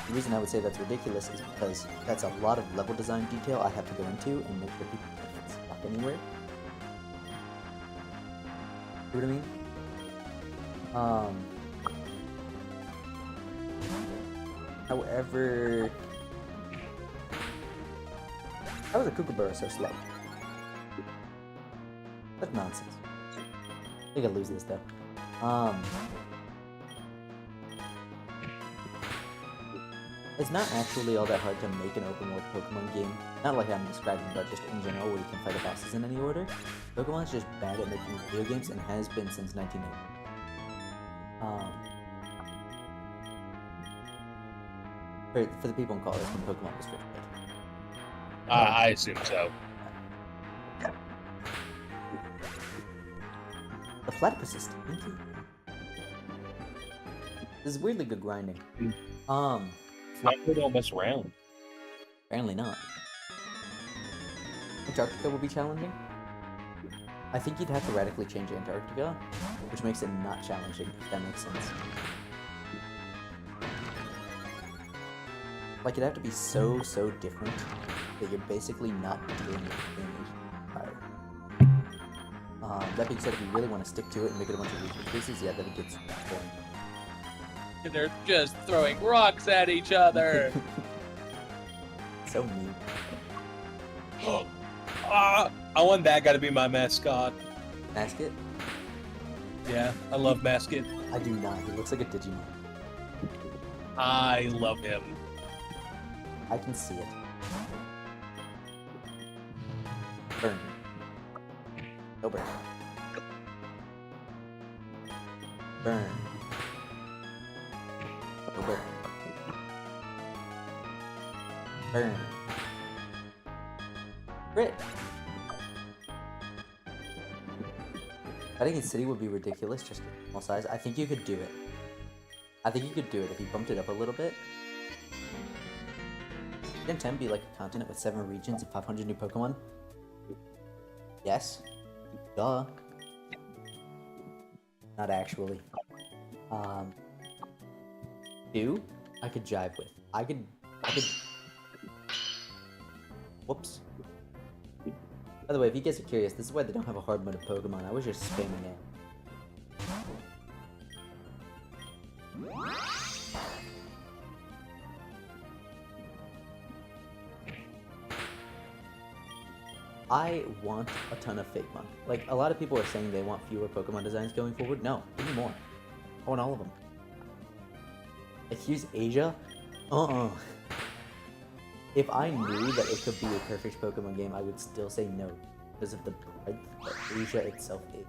The reason I would say that's ridiculous is because that's a lot of level design detail I have to go into and make sure people can't get stuck anywhere. You know what I mean? However, how is a Kookaburra so slow? That's nonsense. I think I lose this though. It's not actually all that hard to make an open world Pokemon game. Not like I'm describing, but just in general where you can fight the bosses in any order. Pokemon's just bad at making video games and has been since 1980. For the people in college when Pokemon was first made.
I assume so.
The Platypus is stinky. This is weirdly good grinding.
Flatwood don't mess around.
Apparently not. Antarctica will be challenging. I think you'd have to radically change Antarctica, which makes it not challenging, if that makes sense. Like, it'd have to be so different that you're basically not dealing with damage. That being said, if you really want to stick to it and make it a bunch of weakness pieces, yeah, then it gets boring.
And they're just throwing rocks at each other.
So mean.
I want that guy to be my mascot.
Mascot?
Yeah, I love Mascot.
I do not. He looks like a Digimon.
I love him.
I can see it. Burn. No burn. Burn. No burn. Burn. Crit! I think in City would be ridiculous, just small size. I think you could do it. I think you could do it if you bumped it up a little bit. Can 10 be like a continent with 7 regions and 500 new Pokemon? Yes. Duh. Not actually. 2, I could jive with. I could. Whoops. By the way, if you guys are curious, this is why they don't have a hard mode of Pokemon. I was just spamming it. I want a ton of Figma. Like, a lot of people are saying they want fewer Pokemon designs going forward. No, give me more. I want all of them. Like, here's Asia. If I knew that it could be a perfect Pokemon game, I would still say no. Because of the breadth that Asia itself is.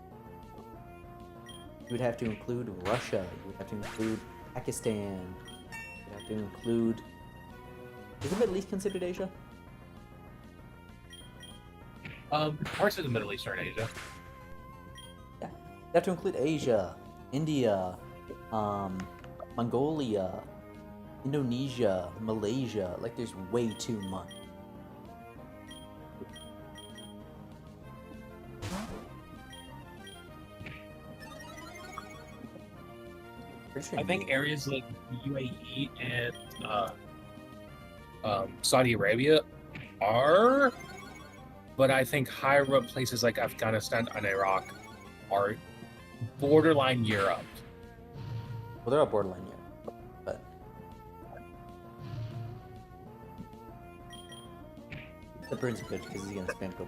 You would have to include Russia. You would have to include Pakistan. You would have to include... Is the Middle East considered Asia?
Parts of the Middle Eastern Asia.
Yeah. You have to include Asia, India, Mongolia, Indonesia, Malaysia. Like, there's way too much.
I think areas like UAE and Saudi Arabia are, but I think higher up places like Afghanistan and Iraq are borderline Europe.
Well, they're all borderline Europe, but the Prince is good because he's gonna spam go.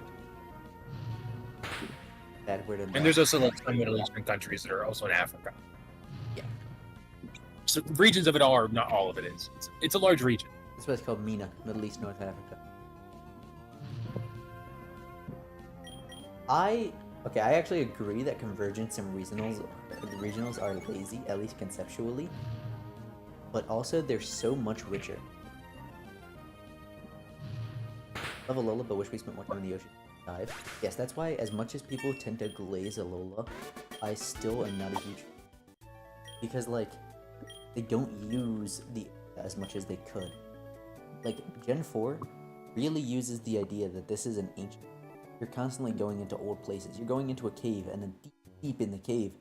Bad word.
And there's also like some Middle Eastern countries that are also in Africa.
Yeah.
So regions of it are, not all of it is. It's a large region.
That's why it's called MENA, Middle East, North Africa. I actually agree that convergence and regionals are lazy, at least conceptually. But also, they're so much richer. Love Alola, but wish we spent more time in the ocean. Dive. Yes, that's why, as much as people tend to glaze Alola, I still am not a huge... Because, like, they don't use the as much as they could. Like, Gen 4 really uses the idea that this is an ancient... You're constantly going into old places. You're going into a cave, and then deep in the cave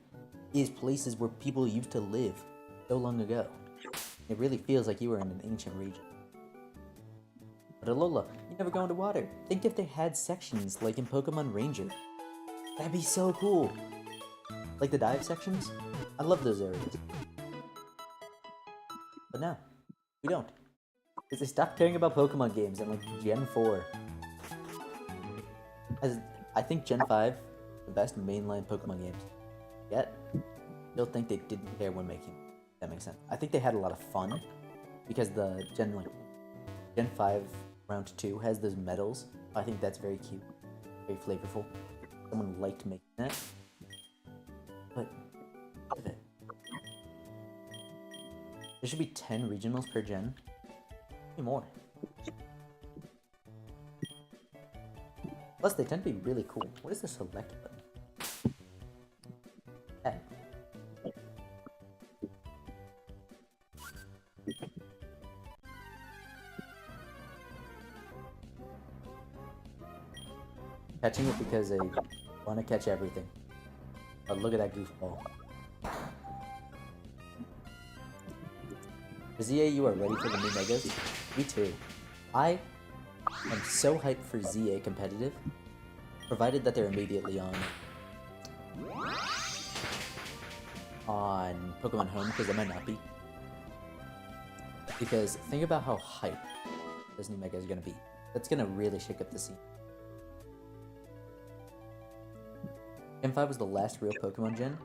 is places where people used to live so long ago. It really feels like you were in an ancient region. But Alola, you never go into water. Think if they had sections like in Pokemon Ranger. That'd be so cool. Like the dive sections. I love those areas. But no, we don't. Because they stopped caring about Pokemon games in like Gen 4. I think Gen 5, the best mainline Pokemon games. Yet, still think they didn't care when making them. That makes sense. I think they had a lot of fun. Because the Gen 5 Round 2 has those medals. I think that's very cute. Very flavorful. Someone liked making that. But, look at it. There should be 10 regionals per gen. Maybe more. Plus, they tend to be really cool. What is the select button? Hey. Catching it because I want to catch everything. But look at that goofball. ZA, you are ready for the new Megas? Me too. I am so hyped for ZA competitive, provided that they're immediately on Pokemon Home, because they might not be. Because think about how hyped this new Mega is going to be. That's going to really shake up the scene. Gen 5 was the last real Pokemon gen.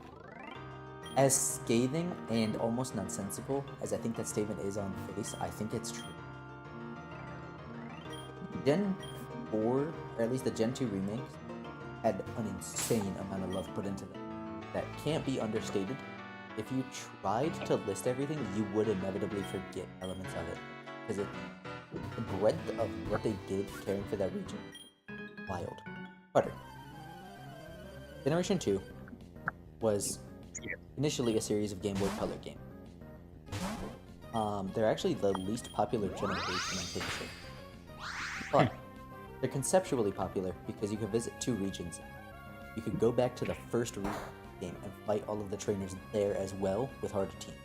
As scathing and almost nonsensical as I think that statement is on face, I think it's true. Gen 4, or at least the Gen 2 remakes, had an insane amount of love put into them. That can't be understated. If you tried to list everything, you would inevitably forget elements of it. Because the breadth of what they did caring for that region, wild. Butter. Generation 2 was initially a series of Game Boy Color games. They're actually the least popular generation, I'm pretty sure. But they're conceptually popular because you could visit 2 regions. You could go back to the first game and fight all of the trainers there as well with harder teams.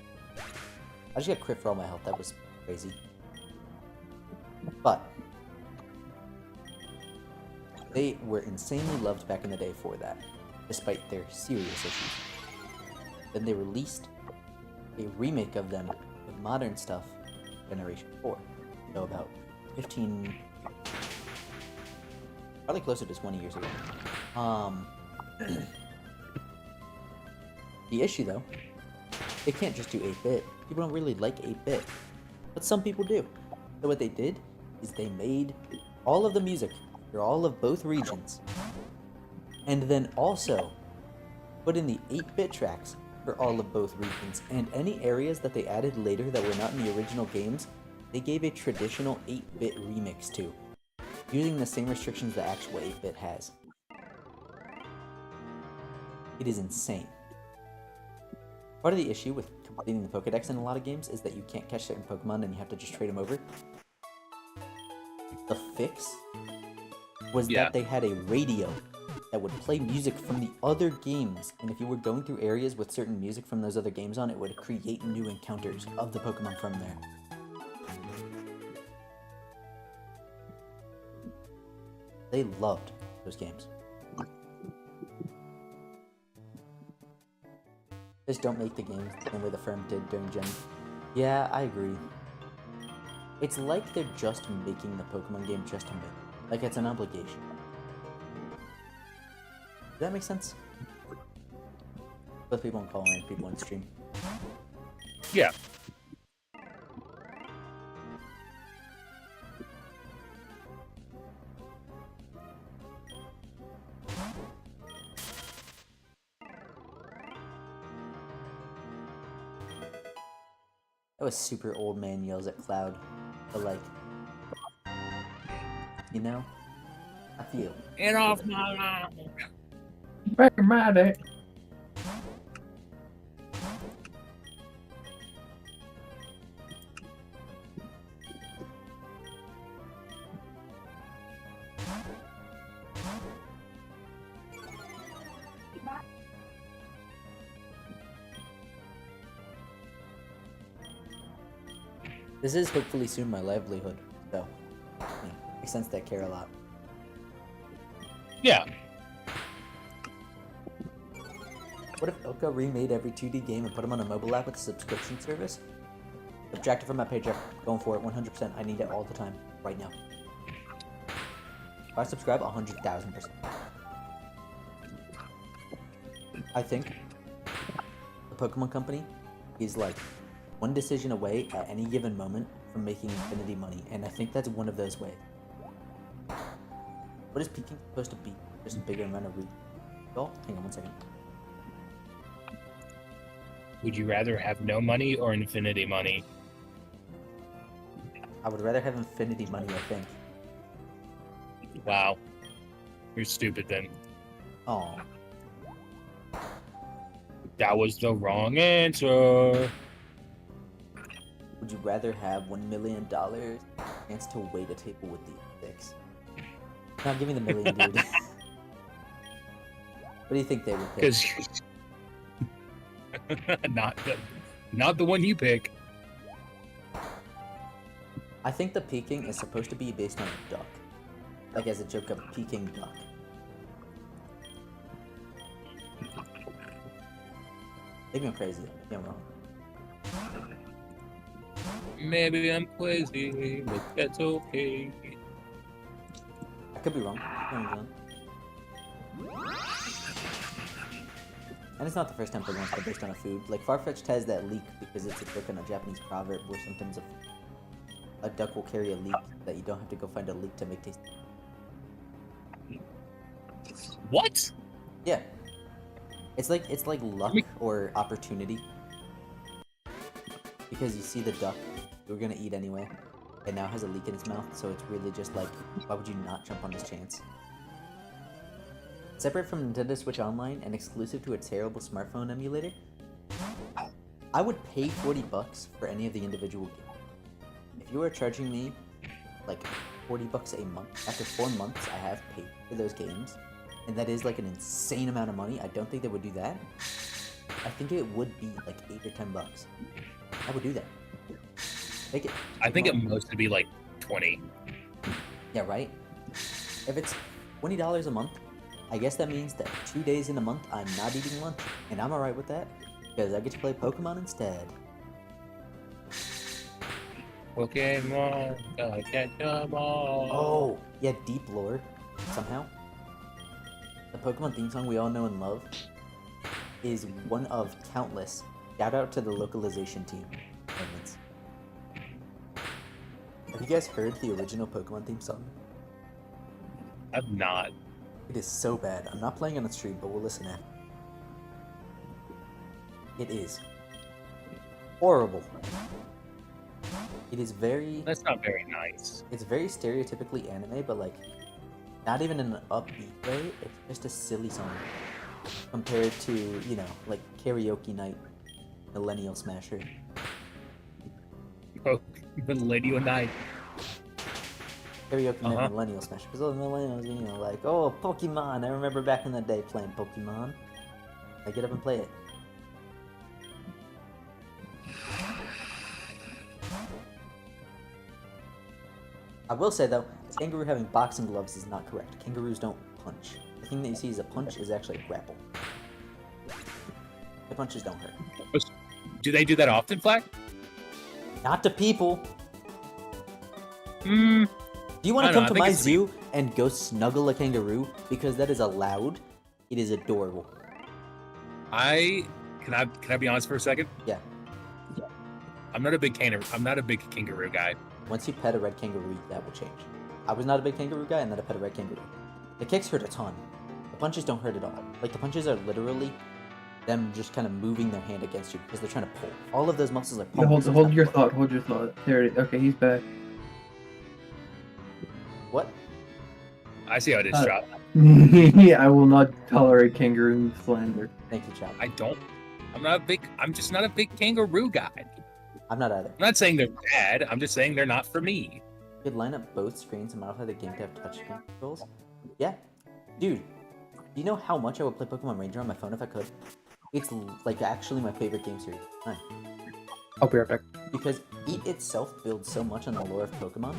I just got crit for all my health. That was crazy. But they were insanely loved back in the day for that, despite their serious issues. Then they released a remake of them with modern stuff, Generation 4. So about 15, probably closer to 20 years ago. The issue though, they can't just do 8-bit. People don't really like 8-bit, but some people do. So what they did is they made all of the music for all of both regions, and then also put in the 8-bit tracks for all of both regions, and any areas that they added later that were not in the original games, they gave a traditional 8-bit remix to, using the same restrictions the actual 8-bit has. It is insane. Part of the issue with completing the Pokedex in a lot of games is that you can't catch certain Pokemon and you have to just trade them over. The fix was that they had a radio that would play music from the other games, and if you were going through areas with certain music from those other games on, it would create new encounters of the Pokemon from there. They loved those games. Just don't make the games the same way the firm did during Gen. Yeah, I agree. It's like they're just making the Pokemon game just to make it. Like it's an obligation. Does that make sense? Both people on call and people on stream.
Yeah.
That was super old man yells at Cloud. But like, you know? I feel.
Get off my line!
Very mad at.
This is hopefully soon my livelihood, so makes sense that I care a lot.
Yeah.
What if Oka remade every 2D game and put them on a mobile app with a subscription service? Subtract it from my paycheck. Going for it 100%. I need it all the time. Right now. If I subscribe, 100,000%. I think the Pokemon Company is like one decision away at any given moment from making infinity money, and I think that's one of those ways. What is peaking supposed to be? Just a bigger amount of read. Oh, hang on one second.
Would you rather have no money or infinity money?
I would rather have infinity money, I think.
Wow. You're stupid then.
Oh.
That was the wrong answer.
Would you rather have $1 million chance to wait a table with the six? Not give me the million, dude. What do you think they would pick?
Because not the one you pick.
I think the peking is supposed to be based on a duck. Like as a joke of Peking duck. Maybe I'm crazy. Maybe I'm wrong.
Maybe I'm crazy, but that's okay.
I could be wrong. And it's not the first time Pokemon's been based on a food. Like Farfetch'd has that leak because it's a joke on a Japanese proverb where sometimes a duck will carry a leek that you don't have to go find a leek to make taste.
What?
Yeah. It's like luck or opportunity. Because you see the duck you were gonna eat anyway, and now has a leek in its mouth, so it's really just like, why would you not jump on this chance? Separate from Nintendo Switch Online and exclusive to a terrible smartphone emulator, I would pay $40 for any of the individual games. If you were charging me like $40 a month, after 4 months I have paid for those games, and that is like an insane amount of money, I don't think they would do that. I think it would be like $8 or $10. I would do that. Make it.
I think it most would be like 20.
Yeah, right? If it's $20 a month, I guess that means that 2 days in a month I'm not eating lunch, and I'm alright with that, because I get to play Pokemon instead.
Pokemon, gotta catch them all.
Oh, yeah, deep lore, somehow. The Pokemon theme song we all know and love is one of countless. Shout out to the localization team. Moments. Have you guys heard the original Pokemon theme song?
I'm not.
It is so bad. I'm not playing on the stream, but we'll listen after. It is horrible. It is very.
That's not very nice.
It's very stereotypically anime, but like, not even in an upbeat way. It's just a silly song compared to, you know, like Karaoke Night, Millennial Smasher.
Oh, Millennial Night.
Karaoke Night, Millennial Smasher. Because all the millennials, you know, like, oh, Pokemon. I remember back in the day playing Pokemon. I get up and play it. I will say though, kangaroo having boxing gloves is not correct. Kangaroos don't punch. The thing that you see as a punch is actually a grapple. The punches don't hurt.
Do they do that often, Flack?
Not to people.
Hmm.
Do you want
I
to
don't
come
know,
to
I
my
think it's
zoo and go snuggle a kangaroo? Because that is allowed. It is adorable.
Can I be honest for a second?
Yeah.
I'm not a big kangaroo guy.
Once you pet a red kangaroo, that will change. I was not a big kangaroo guy, and then I pet a red kangaroo. The kicks hurt a ton. The punches don't hurt at all. Like, the punches are literally them just kind of moving their hand against you because they're trying to pull. All of those muscles are pulling.
Hold your thought. Hold your thought. There it is. Okay, he's back.
What?
I see how it is, Chop.
I will not tolerate kangaroo slander.
Thank you, Chop.
I'm just not a big kangaroo guy.
I'm not either.
I'm not saying they're bad. I'm just saying they're not for me.
You could line up both screens and modify the game to have touch controls. Yeah. Dude, do you know how much I would play Pokemon Ranger on my phone if I could? It's like actually my favorite game series. Fine.
I'll be right back.
Because it itself builds so much on the lore of Pokemon.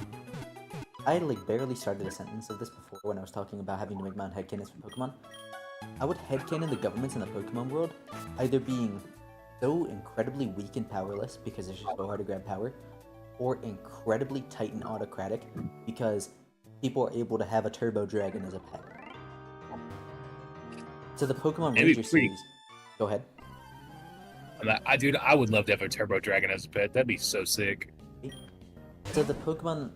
I had like barely started a sentence of this before when I was talking about having to make my own headcanons for Pokemon. I would headcanon the governments in the Pokemon world either being so incredibly weak and powerless because it's just so hard to grab power, or incredibly tight and autocratic because people are able to have a Turbo Dragon as a pet. So the Pokemon Ranger series... Go ahead.
I would love to have a Turbo Dragon as a pet. That'd be so sick.
So the Pokemon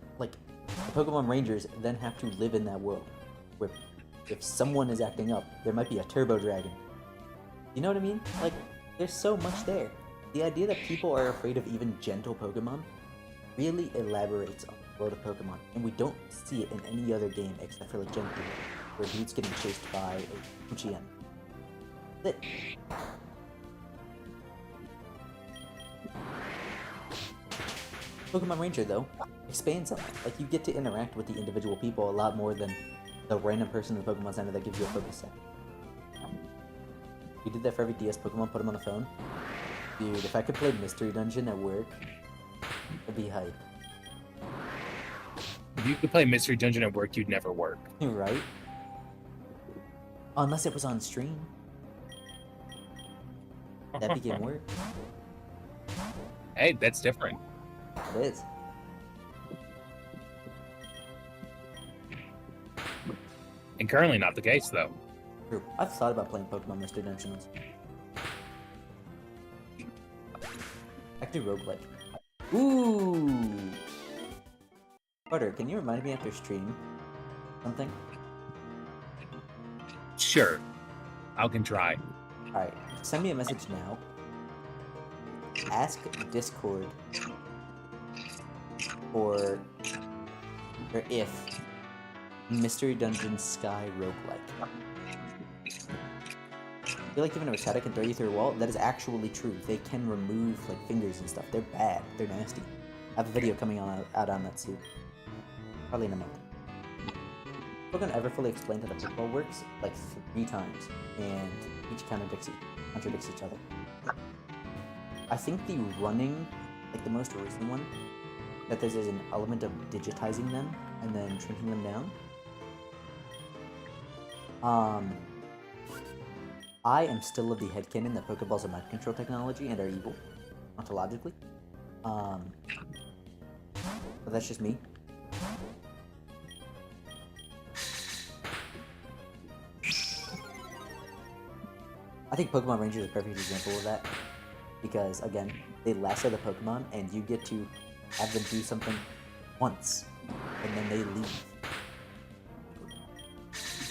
Rangers then have to live in that world, where if someone is acting up, there might be a Turbo Dragon. You know what I mean? Like, there's so much there. The idea that people are afraid of even gentle Pokemon really elaborates on the world of Pokemon, and we don't see it in any other game except for like Gen 3, where dude's getting chased by a Uchian. That's it. Pokemon Ranger, though, expands on that. Like, you get to interact with the individual people a lot more than the random person in the Pokemon Center that gives you a focus set. We did that for every DS Pokemon, put them on the phone. Dude, if I could play Mystery Dungeon at work, it'd be hype.
If you could play Mystery Dungeon at work, you'd never work.
Right? Unless it was on stream. That'd begin work.
Hey, that's different.
It is.
And currently not the case, though.
True. I've thought about playing Pokemon Mystery Dungeons. I could do roguelike. Ooh! Carter, can you remind me after stream something?
Sure. I can try.
Alright, send me a message now. Ask Discord or if Mystery Dungeon Sky roguelike. I feel like even a Rattata can throw you through a wall. That is actually true. They can remove like fingers and stuff. They're bad. They're nasty. I have a video coming out on that soon. Probably in a month. We're gonna ever fully explain how the football works like 3 times, and each contradicts each other. I think the running, like the most recent one, that there's an element of digitizing them and then shrinking them down. I am still of the headcanon that Pokeballs are mind control technology and are evil, ontologically. But that's just me. I think Pokemon Ranger is a perfect example of that. Because, again, they lasso the Pokemon, and you get to have them do something once, and then they leave.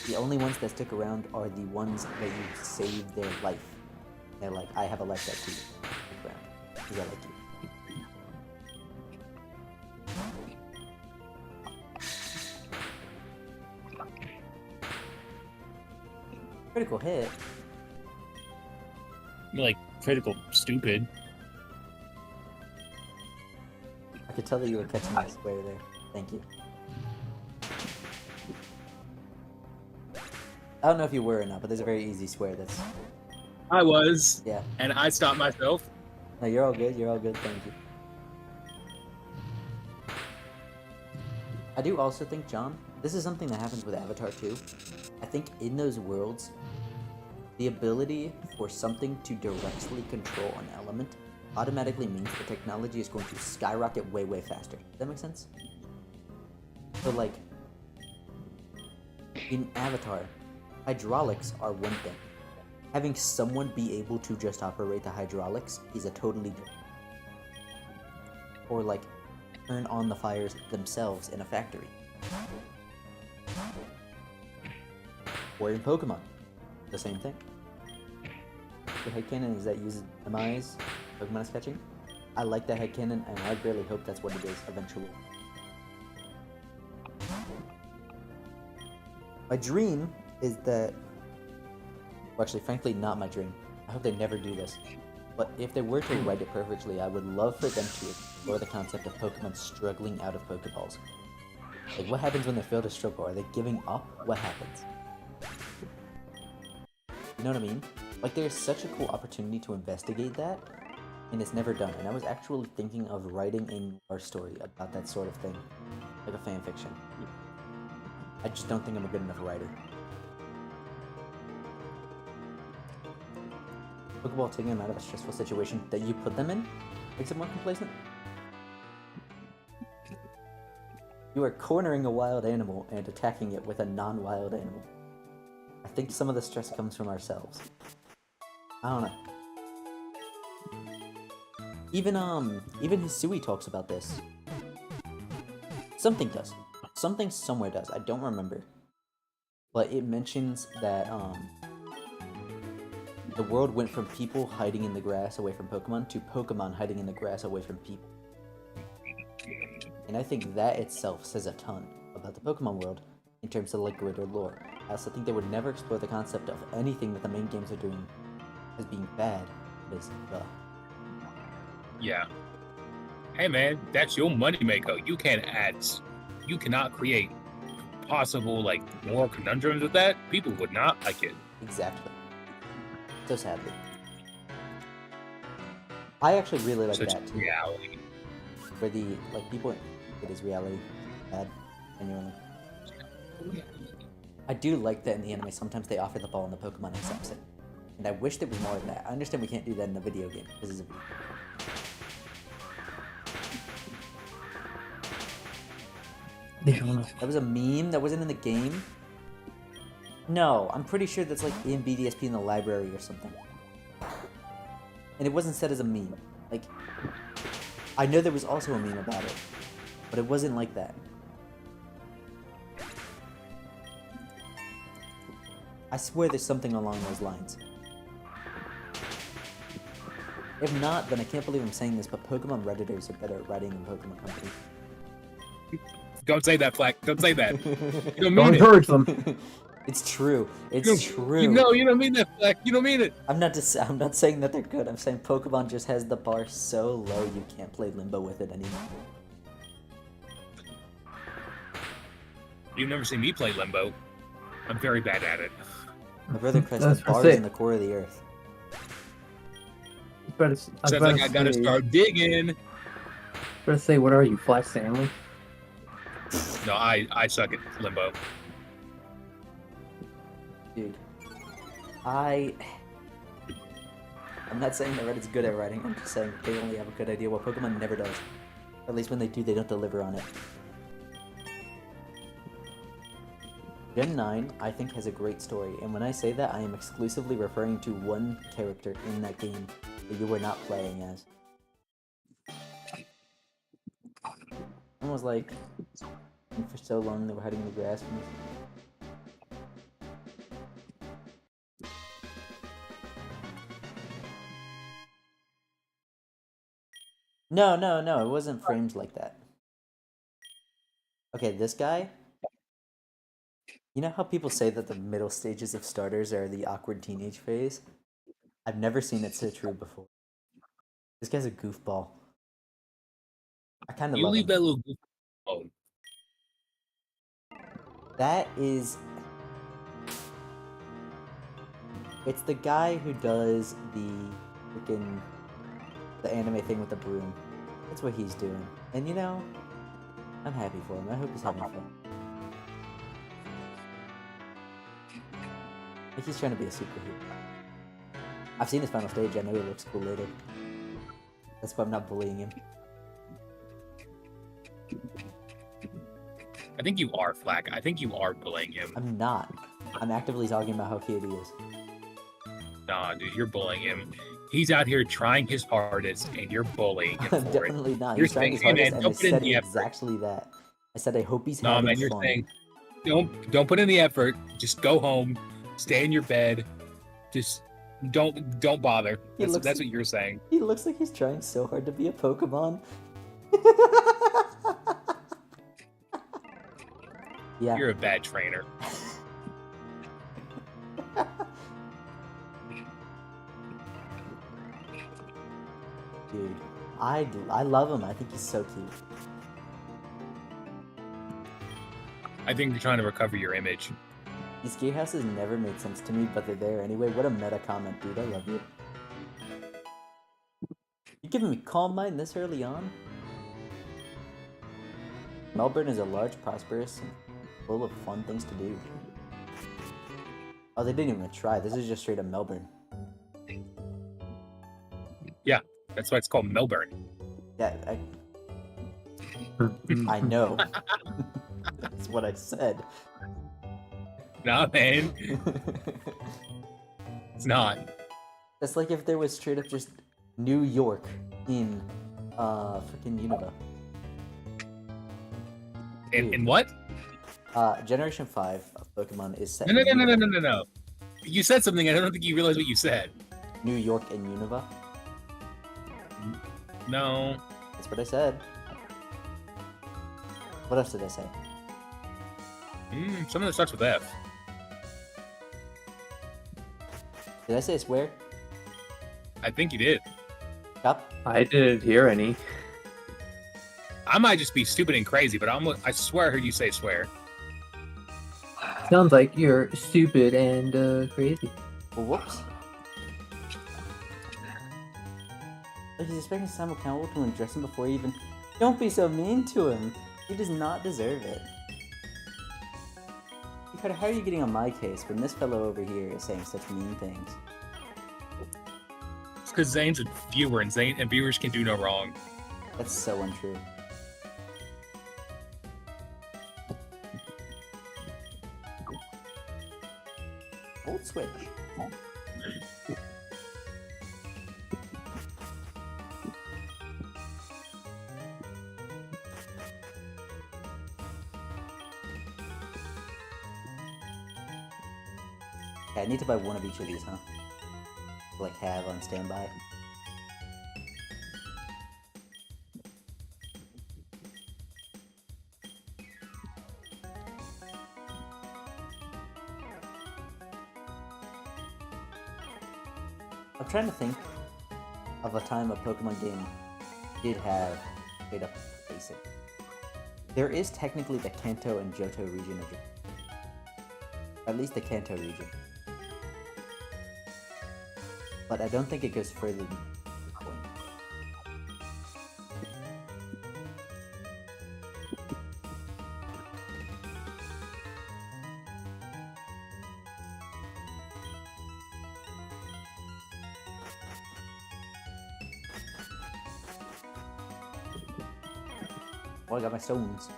The only ones that stick around are the ones that you save their life. They're like, I have a life that too. Stick around, because I like you. Critical hit.
You're like critical stupid.
I could tell that you were catching my square there. Thank you. I don't know if you were or not, but there's a very easy square that's...
I was.
Yeah.
And I stopped myself.
No, you're all good. You're all good. Thank you. I do also think, John, this is something that happens with Avatar too. I think in those worlds, the ability for something to directly control an element automatically means the technology is going to skyrocket way, way faster. Does that make sense? So, like, in Avatar, hydraulics are one thing. Having someone be able to just operate the hydraulics is a totally different. Or, like, turn on the fires themselves in a factory. Or in Pokemon, the same thing. The headcanon is that uses MIs, Pokemon is catching. I like that headcanon, and I really hope that's what it is eventually. My dream is that... Well, actually, frankly, not my dream. I hope they never do this. But if they were to write it perfectly, I would love for them to explore the concept of Pokemon struggling out of Pokeballs. Like, what happens when they fail to struggle? Are they giving up? What happens? You know what I mean? Like, there's such a cool opportunity to investigate that, and it's never done. And I was actually thinking of writing a noir story about that sort of thing. Like a fan fiction. I just don't think I'm a good enough writer. Pokeball taking them out of a stressful situation that you put them in makes them more complacent. You are cornering a wild animal and attacking it with a non-wild animal. I think some of the stress comes from ourselves. I don't know. Even Hisui talks about this. Something does. Something somewhere does. I don't remember. But it mentions that the world went from people hiding in the grass away from Pokemon to Pokemon hiding in the grass away from people. And I think that itself says a ton about the Pokemon world in terms of like greater lore. I also think they would never explore the concept of anything that the main games are doing as being bad. Is
Yeah. Hey man, that's your moneymaker. You can't add. You cannot create possible like more conundrums with that. People would not like it.
Exactly. So sadly. I actually really like
Such
that too.
reality.
Where the like people, it is reality. Bad, genuinely. I do like that in the anime. Sometimes they offer the ball and the Pokemon accepts it, and I wish there was more of that. I understand we can't do that in a video game. This is a video game. That was a meme that wasn't in the game? No, I'm pretty sure that's like in BDSP in the library or something. And it wasn't said as a meme. Like, I know there was also a meme about it, but it wasn't like that. I swear there's something along those lines. If not, then I can't believe I'm saying this, but Pokemon Redditors are better at writing than Pokemon Company.
Don't say that, Flack. Don't say that. You don't
Don't
mean it.
encourage them.
It's true. It's true.
You don't mean that, Flack. You don't mean it.
I'm not saying that they're good. I'm saying Pokemon just has the bar so low you can't play Limbo with it anymore.
You've never seen me play Limbo. I'm very bad at it.
My brother Chris,
That's
the
what I
bar
say.
is in the core of the earth.
But it's,
Sounds like I gotta start digging.
gonna say, what are you, Flat Stanley?
No, I suck at Limbo.
Dude. I'm not saying that Reddit's good at writing, I'm just saying they only have a good idea what Pokemon never does. Or at least when they do, they don't deliver on it. Gen 9, I think, has a great story, and when I say that, I am exclusively referring to one character in that game that you were not playing as. It was like, for so long they were hiding in the grass from us. No, it wasn't framed like that. Okay, this guy. You know how people say that the middle stages of starters are the awkward teenage phase? I've never seen it so true before. This guy's a goofball. I kind of
You
love
leave
him.
that little goof alone.
That is... It's the guy who does the freaking... the anime thing with the broom. That's what he's doing. And you know, I'm happy for him. I hope he's having fun. I think he's trying to be a superhero. I've seen his final stage. I know he looks cool later. That's why I'm not bullying him.
I think you are, Flack. I think you are bullying him.
I'm not. I'm actively talking about how cute he is.
Nah, dude, you're bullying him. He's out here trying his hardest, and you're bullying him
I'm
for it.
definitely not.
You're
He's trying his
saying, hey,
hardest,
man,
and I
don't put in
said
the effort.
exactly that. I said I hope he's
Nah,
having
man, you're
fun.
saying don't put in the effort. Just go home, stay in your bed. Just don't bother. That's what you're saying.
He looks like he's trying so hard to be a Pokemon. Yeah.
You're a bad trainer.
Dude, I love him. I think he's so cute.
I think you're trying to recover your image.
These gear houses never made sense to me, but they're there anyway. What a meta comment, dude. I love you. You giving me Calm Mind this early on? Melbourne is a large, prosperous, and full of fun things to do. Oh, they didn't even try. This is just straight up Melbourne.
Yeah, that's why it's called Melbourne.
Yeah, I know. That's what I said.
Nah, man. It's not.
That's like if there was straight up just New York in freaking Unova.
In what?
Generation 5 of Pokemon is set
No.
in Unova.
No. You said something, and I don't think you realized what you said.
New York and Unova?
No.
That's what I said. What else did I say?
Something that starts with F.
Did I say swear?
I think you did.
Yup.
I didn't hear any.
I might just be stupid and crazy, but I swear I heard you say swear.
Sounds like you're stupid and crazy.
Well, whoops. Like he's expecting Sam Campbell to undress him before he even... Don't be so mean to him. He does not deserve it. Ricardo, how are you getting on my case when this fellow over here is saying such mean things?
It's because Zane's a viewer, and viewers can do no wrong.
That's so untrue. Old Switch. Yeah, I need to buy one of each of these, huh? Like have on standby. I'm trying to think of a time a Pokemon game did have straight up basic. There is technically the Kanto and Johto region of Japan. At least the Kanto region. But I don't think it goes further than the point. Oh, I got my stones.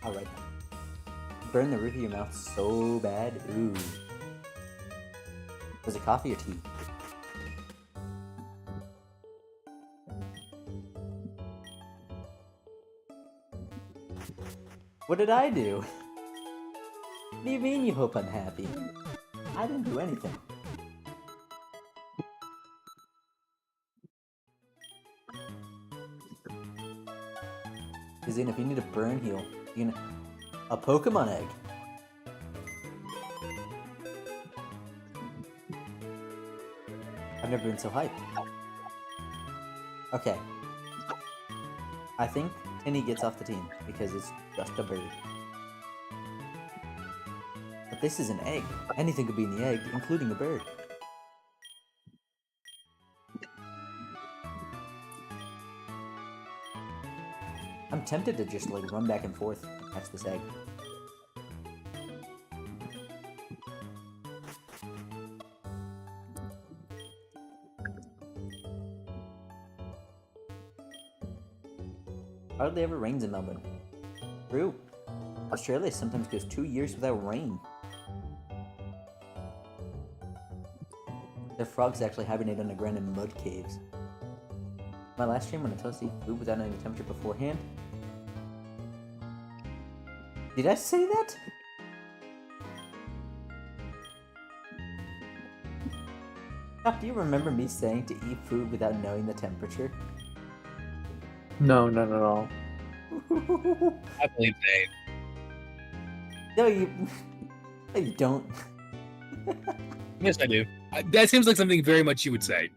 Alright. Burn the roof of your mouth so bad. Ooh. Was it coffee or tea? What did I do? What do you mean you hope I'm happy? I didn't do anything. Because if you need a burn heal, you can... A Pokemon egg! I've never been so hyped. Okay. I think Tinny gets off the team because it's just a bird. But this is an egg. Anything could be in the egg, including a bird. I'm tempted to just like run back and forth and catch this egg. Hardly ever rains in Melbourne. True. Australia sometimes goes 2 years without rain. Their frogs actually hibernate underground in mud caves. My last stream when I told us to eat food without knowing the temperature beforehand. Did I say that? Doc, do you remember me saying to eat food without knowing the temperature?
No, not at all.
I believe Jade.
No, you... No, you don't.
Yes, I do. That seems like something very much you would say.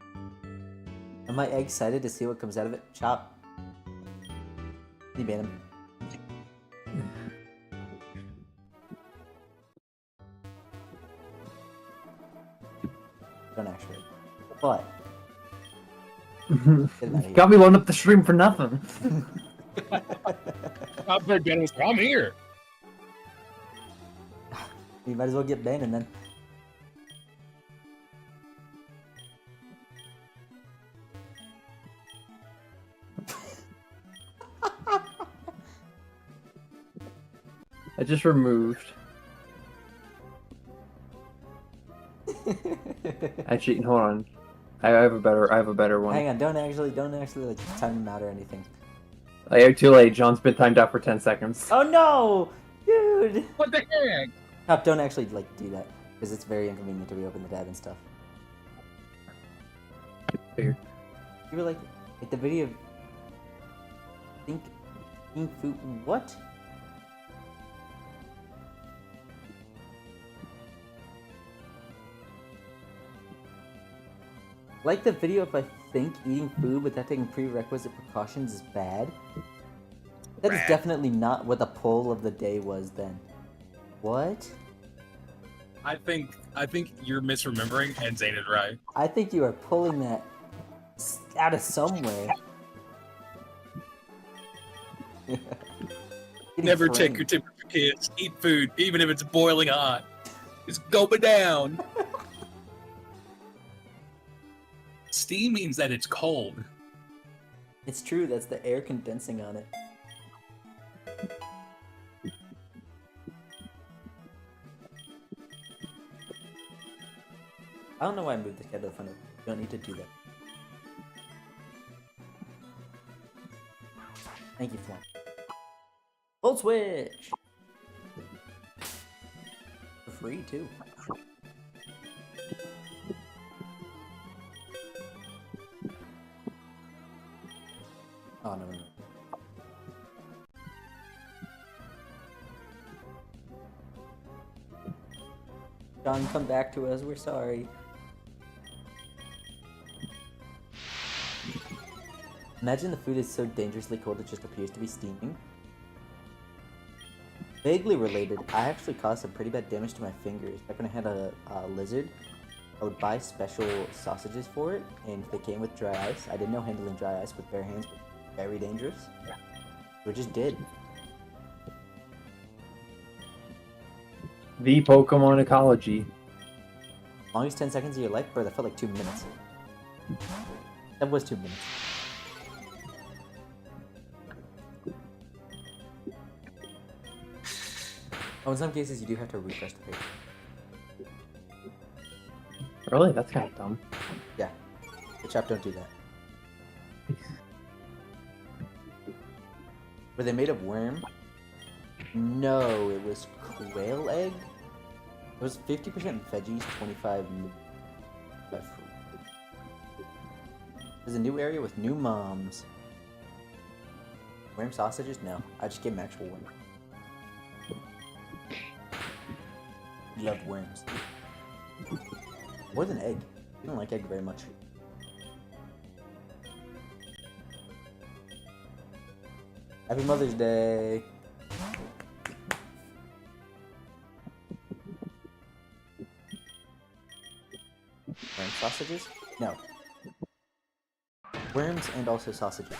Am I excited to see what comes out of it? Chop. You ban him. Don't actually. But...
Got me loading up the stream for nothing.
I'm very bad. I'm here.
You might as well get banned and then.
I just removed. Actually, hold on. I have a better one.
Hang on, don't actually like time him out or anything.
Too late. John's been timed out for 10 seconds.
Oh no, dude!
What the heck?
No, don't actually like do that because it's very inconvenient to reopen the tab and stuff.
Figured.
You were like the video. Think food. What? Like the video if I think eating food without taking prerequisite precautions is bad. That is definitely not what the poll of the day was then. What?
I think you're misremembering, and Zane is right.
I think you are pulling that out of somewhere.
Never check your temperature, kids. Eat food, even if it's boiling hot. It's going down. Steam means that it's cold.
It's true, that's the air condensing on it. I don't know why I moved this guy to the front of it. You don't need to do that. Thank you, Flan. Volt switch! For free, too. Oh, no. John, come back to us. We're sorry. Imagine the food is so dangerously cold it just appears to be steaming. Vaguely related, I actually caused some pretty bad damage to my fingers. Back when I had a lizard, I would buy special sausages for it, and they came with dry ice. I didn't know handling dry ice with bare hands, but Very dangerous. We just did.
The Pokemon ecology.
Longest 10 seconds of your life? Bro, that felt like 2 minutes. That was 2 minutes. Oh, in some cases you do have to refresh the page.
Really? That's kind of dumb.
Yeah. The chap don't do that. Were they made of worm? No, it was quail egg. It was 50% veggies, 25 fruit. There's a new area with new moms. Worm sausages? No, I just give them actual worm. Love worms. More than egg. I don't like egg very much. Happy Mother's Day! Worm sausages? No. Worms and also sausages.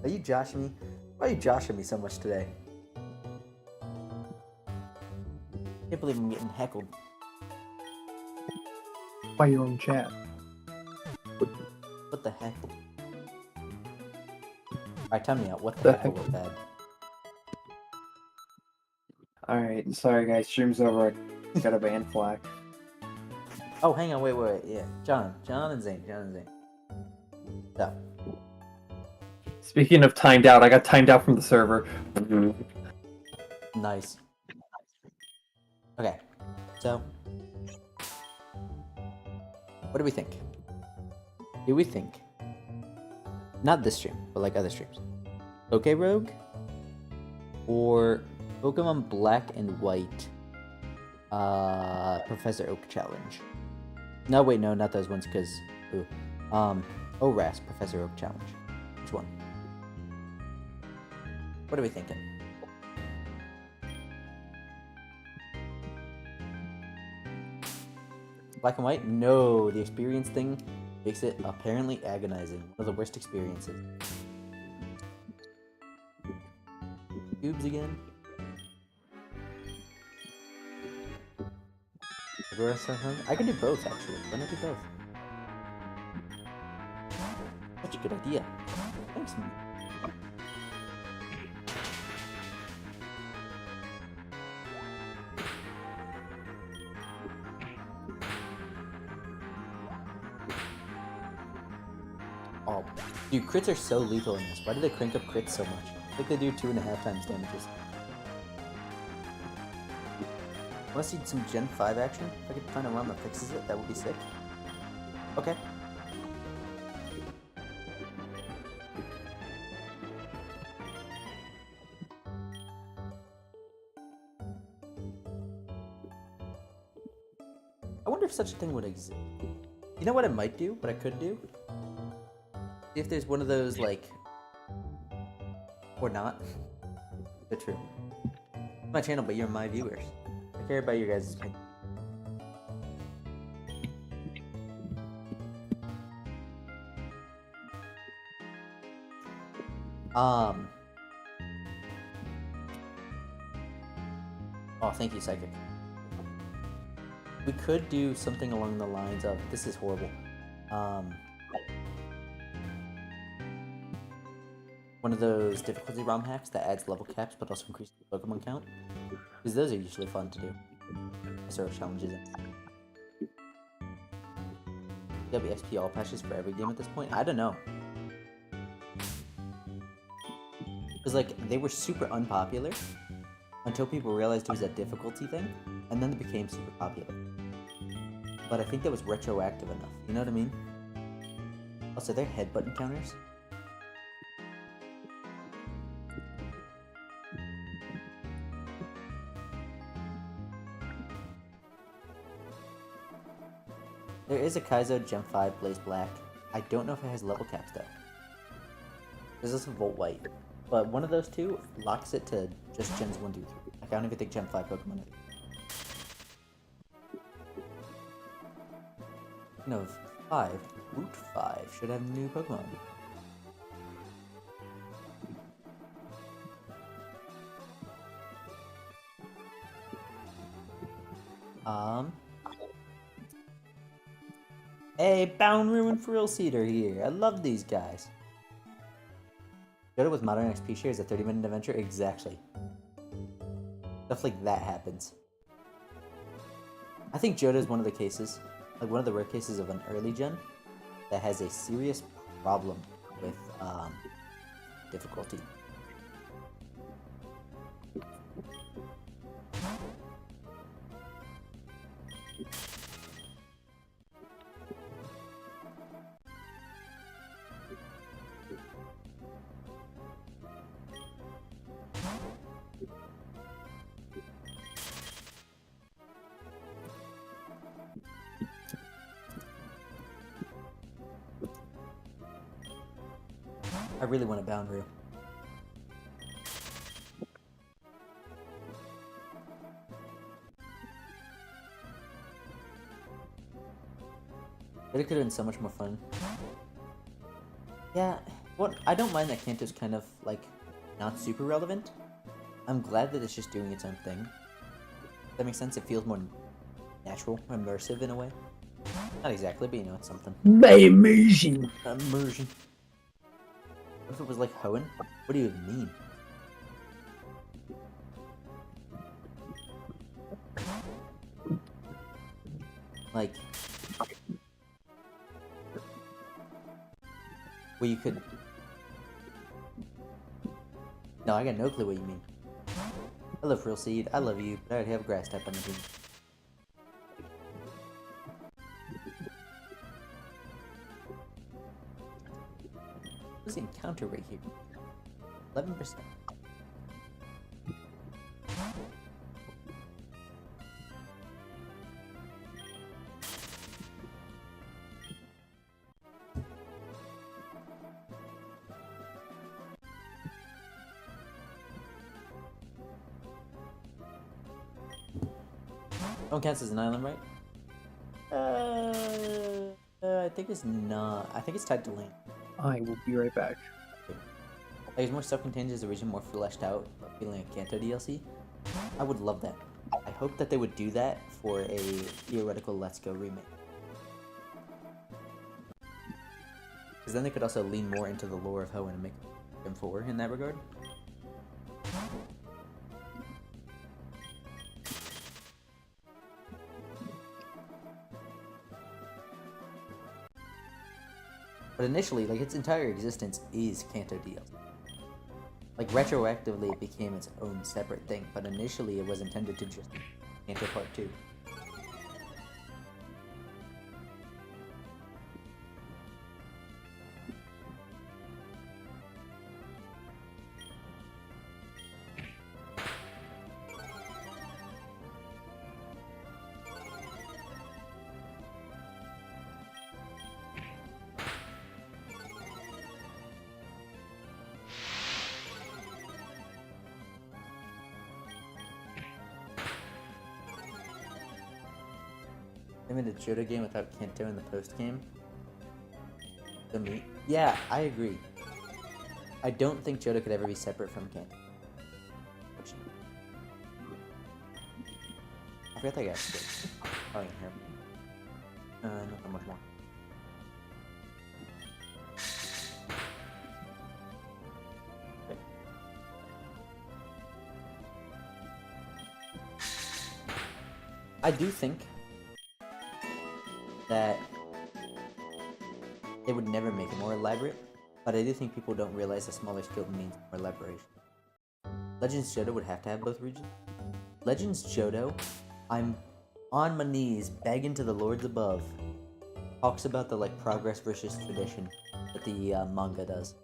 Are you joshing me? Why are you joshing me so much today? I can't believe I'm getting heckled.
By your own chat.
What the heck? Alright, tell me out. What the heck was that?
Alright, sorry guys, stream's over. I got a ban flag.
Oh, hang on, wait. Yeah, John and Zane. So.
Speaking of timed out, I got timed out from the server.
Nice. Okay, so. What do we think? Do we think? Not this stream, but like other streams. Rogue? Or Pokemon Black and White Professor Oak Challenge? No, wait, no, not those ones, because... ORAS Professor Oak Challenge. Which one? What are we thinking? Black and white? No, the experience thing makes it apparently agonizing. One of the worst experiences. Cubes again? I can do both, actually. Why not do both? Such a good idea. Thanks, man. Oh, dude, crits are so lethal in this. Why do they crank up crits so much? I think they do 2.5 times damages. Want to see some Gen 5 action? If I could find a ROM that fixes it, that would be sick. Okay. I wonder if such a thing would exist. You know what I might do? What I could do? See if there's one of those, like... Or not. But true. It's my channel, but you're my viewers. I care about your guys' opinion. Oh, thank you, Psychic. We could do something along the lines of... This is horrible. One of those difficulty ROM hacks that adds level caps but also increases the Pokemon count. Because those are usually fun to do. Sort of challenges it. WXP all patches for every game at this point? I don't know. Because, like, they were super unpopular until people realized it was a difficulty thing, and then they became super popular. But I think that was retroactive enough, you know what I mean? Also, they're headbutt encounters. There is a Kaizo Gen 5 Blaze Black. I don't know if it has level caps though. There's also Volt White. but one of those two locks it to just gens 1, 2, 3. Like, I don't even think Gen 5 Pokemon. Speaking of 5, Route 5 should have new Pokemon. Hey, Boundary and Frill Seeder here. I love these guys. Johto with modern XP share is a 30-minute adventure? Exactly. Stuff like that happens. I think Johto is one of the cases, like one of the rare cases of an early gen that has a serious problem with difficulty. I really want a Boundary. But it could have been so much more fun. Yeah, what I don't mind that Kanto's kind of like not super relevant. I'm glad that it's just doing its own thing. That makes sense. It feels more natural, immersive in a way. Not exactly, but you know, it's something.
My immersion.
Immersion. What if it was like Hoenn? What do you even mean? Like, where you could. No, I got no clue what you mean. I love Real Seed. I love you, but I already have Grass type on the team. What's the encounter rate here? 11%. Don't count as an island, right? I think it's not. I think it's tied to land.
I will be right back.
Like, as more self-contained as the region, more fleshed out, feeling like Kanto DLC. I would love that. I hope that they would do that for a theoretical Let's Go remake. Because then they could also lean more into the lore of Hoenn and make them 4 in that regard. But initially, like, its entire existence is Kanto DLC. Like, retroactively, it became its own separate thing, but initially it was intended to just Kanto Part 2. I made a Johto game without Kanto in the post game. The meat. Yeah, I agree. I don't think Johto could ever be separate from Kanto. I forgot that guy. Oh, yeah, here. Not much more. Okay. I do think that they would never make it more elaborate, but I do think people don't realize a smaller scope means more elaboration. Legends Johto would have to have both regions. Legends Johto, I'm on my knees begging to the lords above, talks about the like progress versus tradition that the manga does.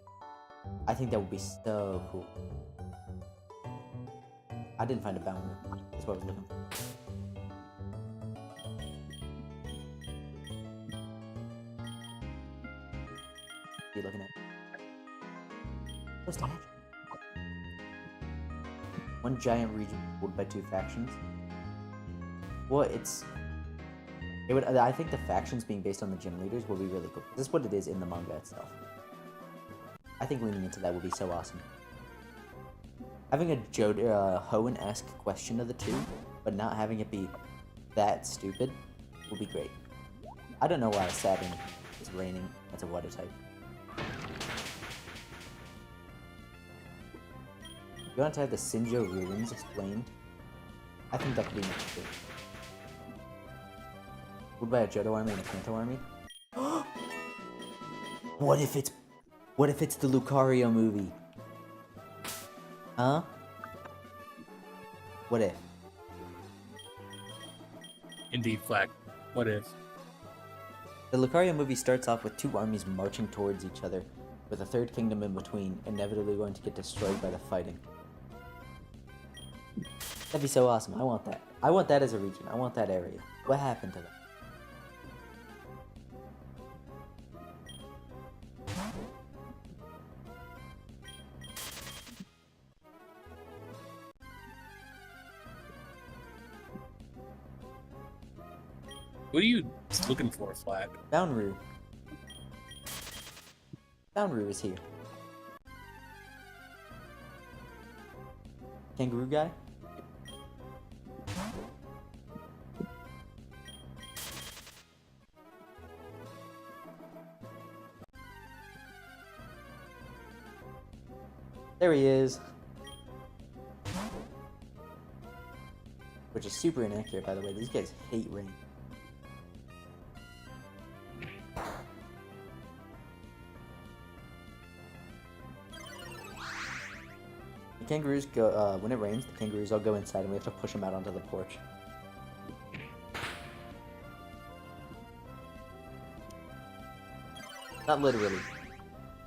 I think that would be so cool. I didn't find a boundary. That's what I was looking for. What are you looking at? What's that? one giant region ruled by two factions. Well, I think the factions being based on the gym leaders will be really cool. This is what it is in the manga itself. I think leaning into that would be so awesome. Having a Hoenn-esque question of the two, but not having it be that stupid, will be great. I don't know why Saturn is raining. That's a water type. You want to have the Sinjo ruins explained? I think that could be next year. Ruled by a Johto army and a Kanto army? What if it's the Lucario movie? Huh? What if?
Indeed, Flag. What if?
The Lucario movie starts off with two armies marching towards each other, with a third kingdom in between, inevitably going to get destroyed by the fighting. That'd be so awesome. I want that. I want that as a region. I want that area. What happened to that?
What are you looking for, Flag?
Downroo. Downroo is here. Kangaroo guy? There he is. Which is super inaccurate, by the way. These guys hate rain. The kangaroos go, when it rains, the kangaroos all go inside and we have to push them out onto the porch. Not literally.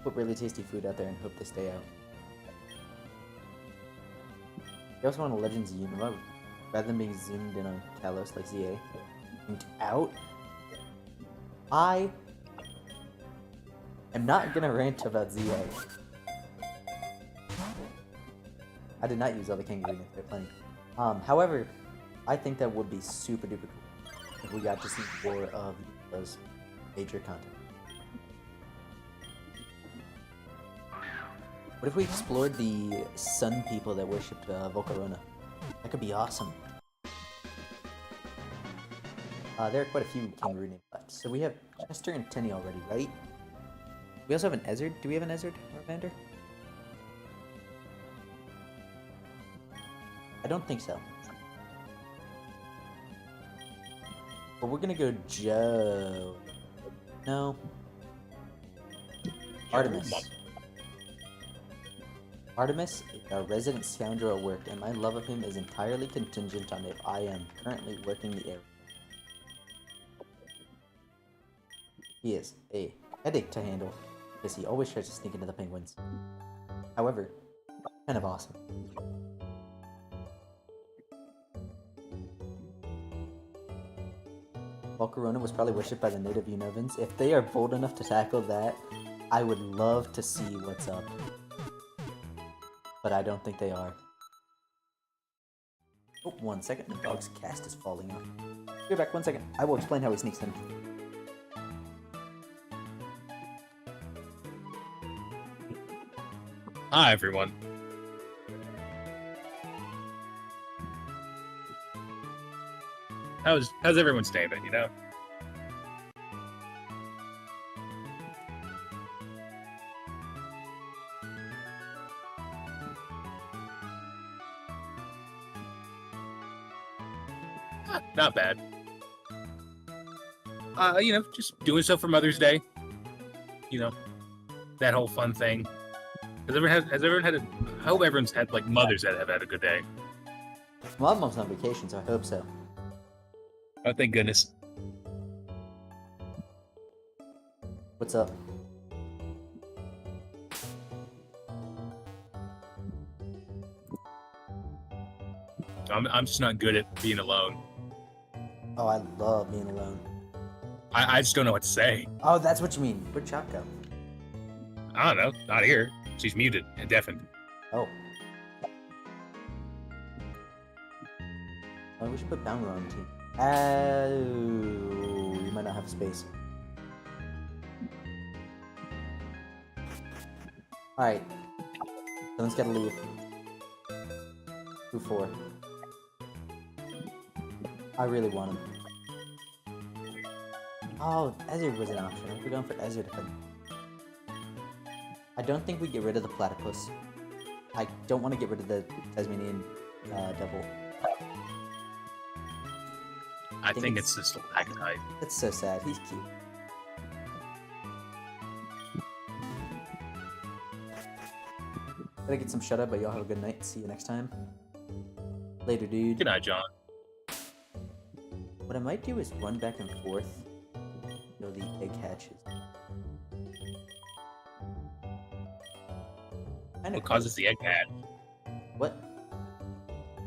Put really tasty food out there and hope they stay out. You also want a Legends Unova, rather than being zoomed in on Kalos like ZA. Zoomed out? I am not gonna rant about ZA. I did not use all the kangaroo units they're playing. However, I think that would be super duper cool if we got to see more of those major content. What if we explored the sun people that worshipped Volcarona? That could be awesome. There are quite a few kangaroo names left. So we have Chester and Tenny already, right? We also have an Ezard. Do we have an Ezard or Vander? I don't think so. But we're gonna go Joe. No. Artemis. Artemis is a resident scoundrel at work, and my love of him is entirely contingent on if I am currently working the area. He is a headache to handle, because he always tries to sneak into the penguins. However, kind of awesome. Volcarona was probably worshipped by the native Unovans. If they are bold enough to tackle that, I would love to see what's up. But I don't think they are. Oh, 1 second. The dog's cast is falling off. Be back 1 second. I will explain how he sneaks in.
Hi, everyone. How's everyone's day been, you know? Not bad. You know, just doing stuff for Mother's Day. You know, that whole fun thing. Has everyone had I hope everyone's had, like, mothers that have had a good day.
My mom's on vacation, so I hope so.
Oh, thank goodness.
What's up?
I'm just not good at being alone.
Oh, I love being alone.
I just don't know what to say.
Oh, that's what you mean. Where'd Chop go?
I don't know. Not here. She's muted and deafened.
Oh. Oh, we should put Bounder on the team. Oh, you might not have space. Alright. Someone's gotta leave. 2-4. I really want him. Oh, Ezard was an option. We're going for Ezard if I don't think we get rid of the Platypus. I don't want to get rid of the Tasmanian Devil.
I think it's just a Lactite.
That's so sad. He's cute. Gotta get some shut up, but y'all have a good night. See you next time. Later, dude.
Good night, John.
What I might do is run back and forth until the egg hatches.
What causes the egg to hatch?
What?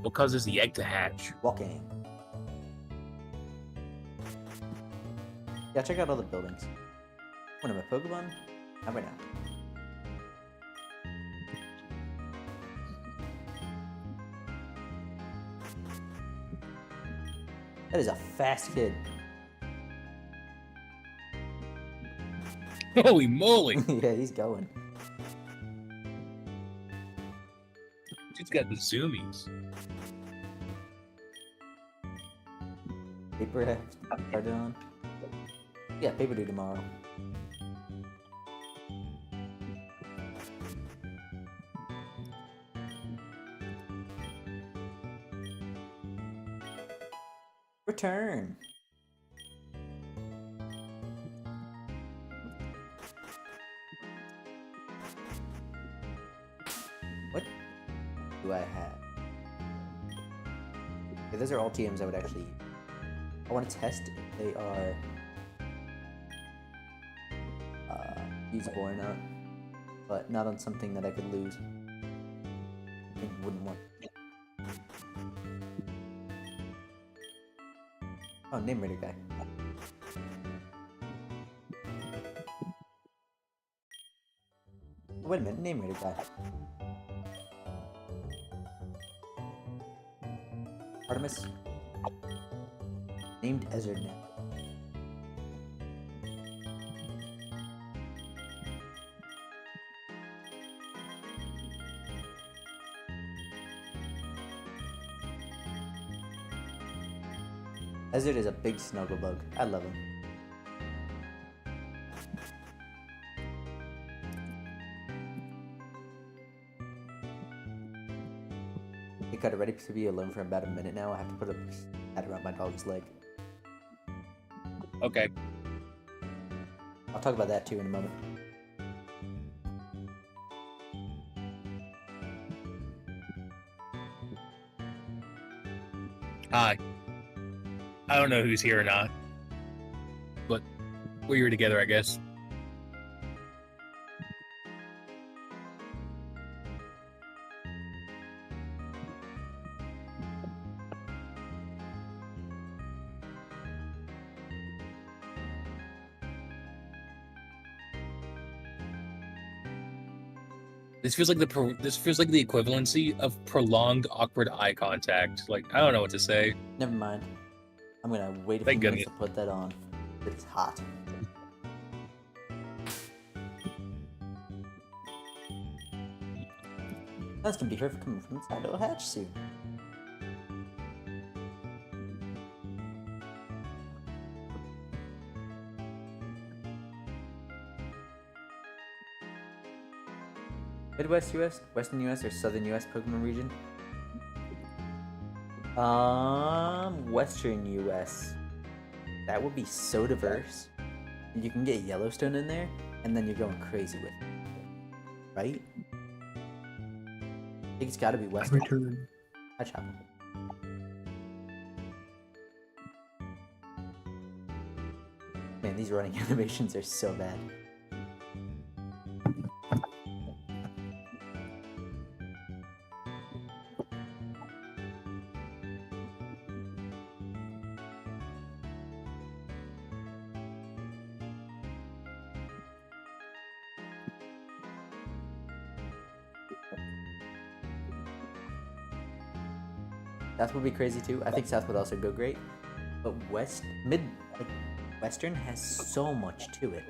What causes the egg to hatch?
Walking. Yeah, check out all the buildings. What am I, Pokemon? How about now? That is a fast kid.
Holy moly!
Yeah, he's going.
Dude's got the zoomies.
Paper have started on. Yeah, paper due tomorrow. Return. What do I have? Okay, those are all TMs I would actually. I want to test if they are usable or not, but not on something that I could lose. I wouldn't want. Oh, name reader guy. Wait a minute, name reader guy. Artemis. Named Ezard now. Ezard is a big snugglebug. I love him. I got it ready to be alone for about a minute now. I have to put a pad around my dog's leg.
Okay.
I'll talk about that too in a moment.
Hi. I don't know who's here or not, but we're here together, I guess. This feels like the equivalency of prolonged awkward eye contact. Like, I don't know what to say.
Never mind. I'm gonna wait a few
Thank
minutes
goodness.
to put that on. It's hot. That's gonna be heard coming from inside of a hatch soon. Midwest US, Western US, or Southern US Pokemon region? Western US. That would be so diverse. You can get Yellowstone in there, and then you're going crazy with it. Right? I think it's gotta be Western.
Return.
Hi, Chop. Man, these running animations are so bad. South would be crazy too. I think South would also go great. But Western has so much to it.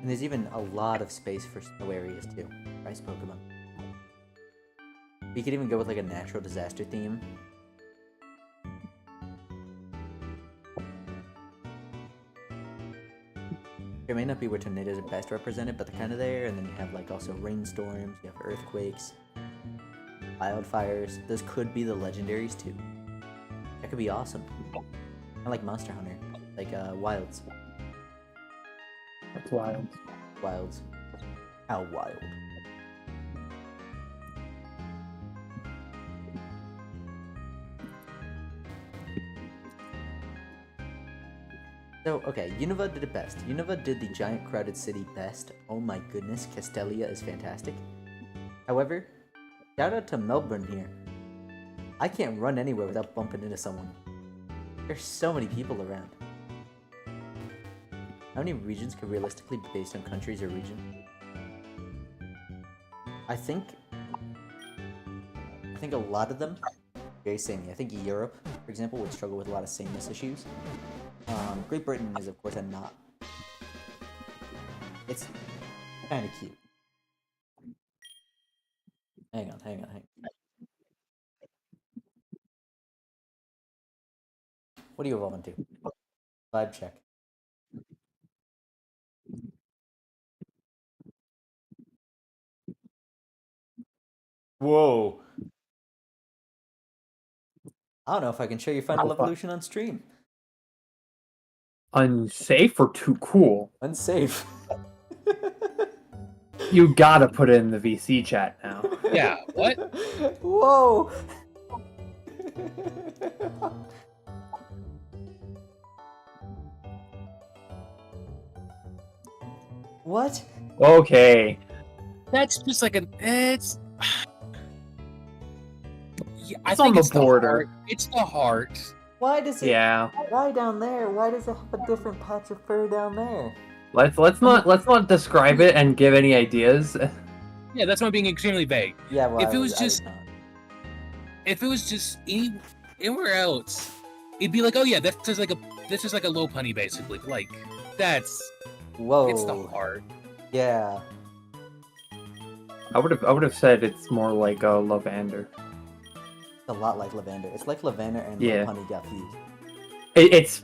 And there's even a lot of space for snow areas too. Ice Pokemon. We could even go with like a natural disaster theme. It may not be where tornadoes are best represented, but they're kind of there. And then you have like also rainstorms, you have earthquakes, wildfires. Those could be the legendaries too. That could be awesome. Kind of like Monster Hunter, like Wilds.
That's wild.
Wilds. How wild. So, okay, Unova did it best. Unova did the giant crowded city best. Oh my goodness, Castelia is fantastic. However, shout out to Melbourne here. I can't run anywhere without bumping into someone. There's so many people around. How many regions could realistically be based on countries or region? I think a lot of them very samey. I think Europe, for example, would struggle with a lot of sameness issues. Great Britain is, of course, a not. It's kind of cute. Hang on. What are you evolving to? Vibe check. Whoa. I don't know if I can show your final evolution on stream.
Unsafe or too cool?
Unsafe.
You gotta put it in the VC chat now.
Yeah, what?
Whoa. What?
Okay.
That's just like it's. Yeah, I
It's on
think
the
it's
border.
The heart. It's the heart.
Why does it?
Yeah.
Why down there? Why does it have a different patch of fur down there?
Let's not describe it and give any ideas.
Yeah, that's why I'm being extremely vague.
Yeah, well,
If it was
I
just-
not.
If it was just anywhere else, it'd be like, oh yeah, that's just like a low punny basically. Like that's
Whoa.
it's the heart.
Yeah.
I would have said it's more like a Lavander.
It's a lot like Lavender. It's like Lavender and
Yeah.
Lopunny got fused.
It's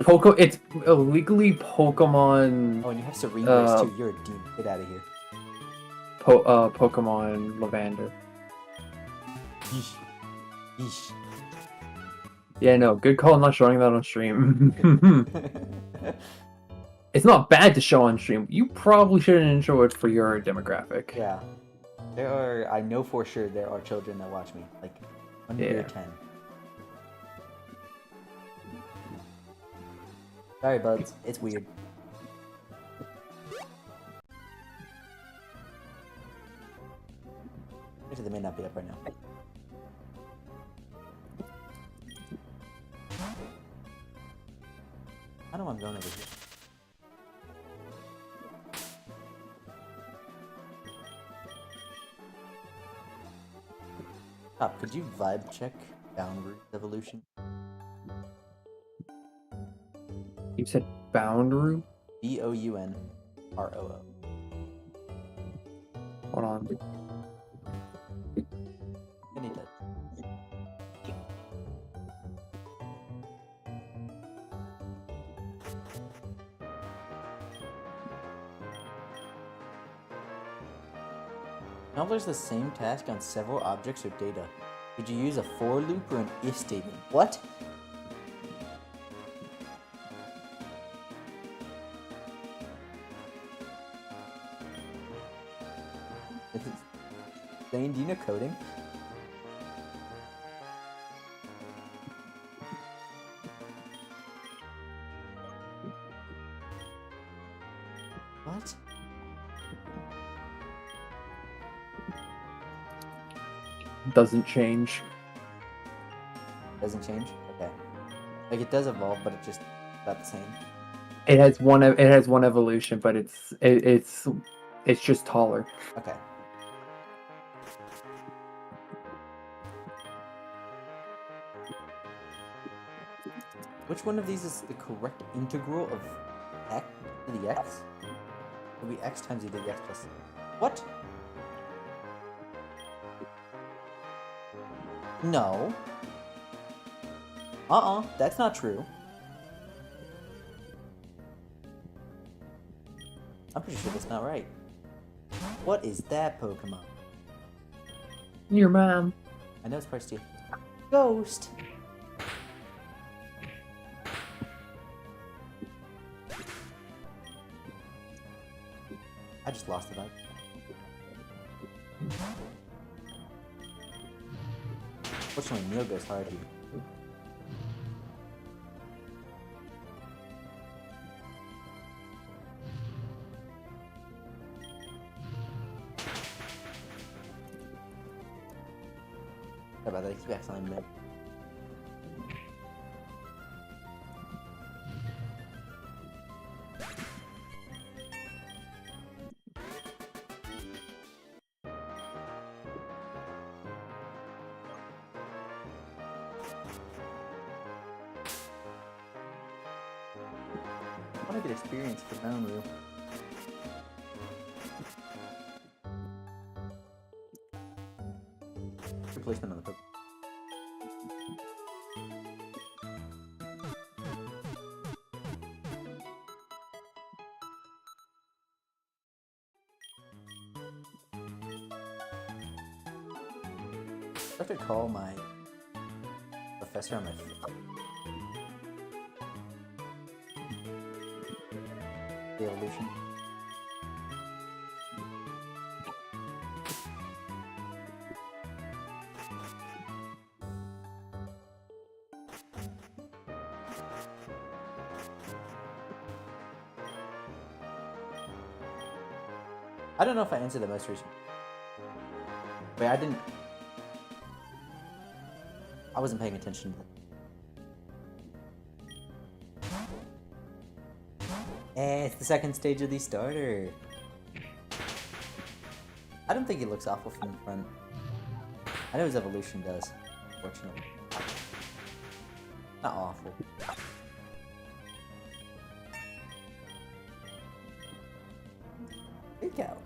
illegally Pokemon.
Oh, and you have Serene Race too. You're a demon. Get out of here.
Pokemon Lavander.
Yeesh. Yeesh.
Yeah, no, good call not showing that on stream. It's not bad to show on stream. You probably shouldn't show it for your demographic.
Yeah. I know for sure there are children that watch me. Like, under
Yeah.
10. Sorry, buds. It's weird. Actually, they may not be up right now. I know I'm going over here. Top, could you vibe check Boundary Evolution?
You said Boundary?
Bounroo.
Hold on.
Any touch. Accomplish the same task on several objects or data. Could you use a for loop or an if statement? What? Zane, do you know coding? What?
Doesn't change.
Doesn't change? Okay. Like it does evolve, but it just not the same.
It has one evolution, but it's just taller.
Okay. Which one of these is the correct integral of x to the x? It would be x times e to the x plus... What? No. That's not true. I'm pretty sure that's not right. What is that Pokemon?
Your mom.
I know it's part Steel. Ghost! I just lost the bike. Fortunately, Neil goes hard here. Sorry about that, I keep accidentally mid. I want to get experience for Mamu. Good placement on the Poke. I have to call my professor on my phone. The evolution. I don't know if I answered the most recent. Wait, I didn't. I wasn't paying attention to that. It's the second stage of the starter. I don't think he looks awful from the front. I know his evolution does, fortunately. Not awful. Big out.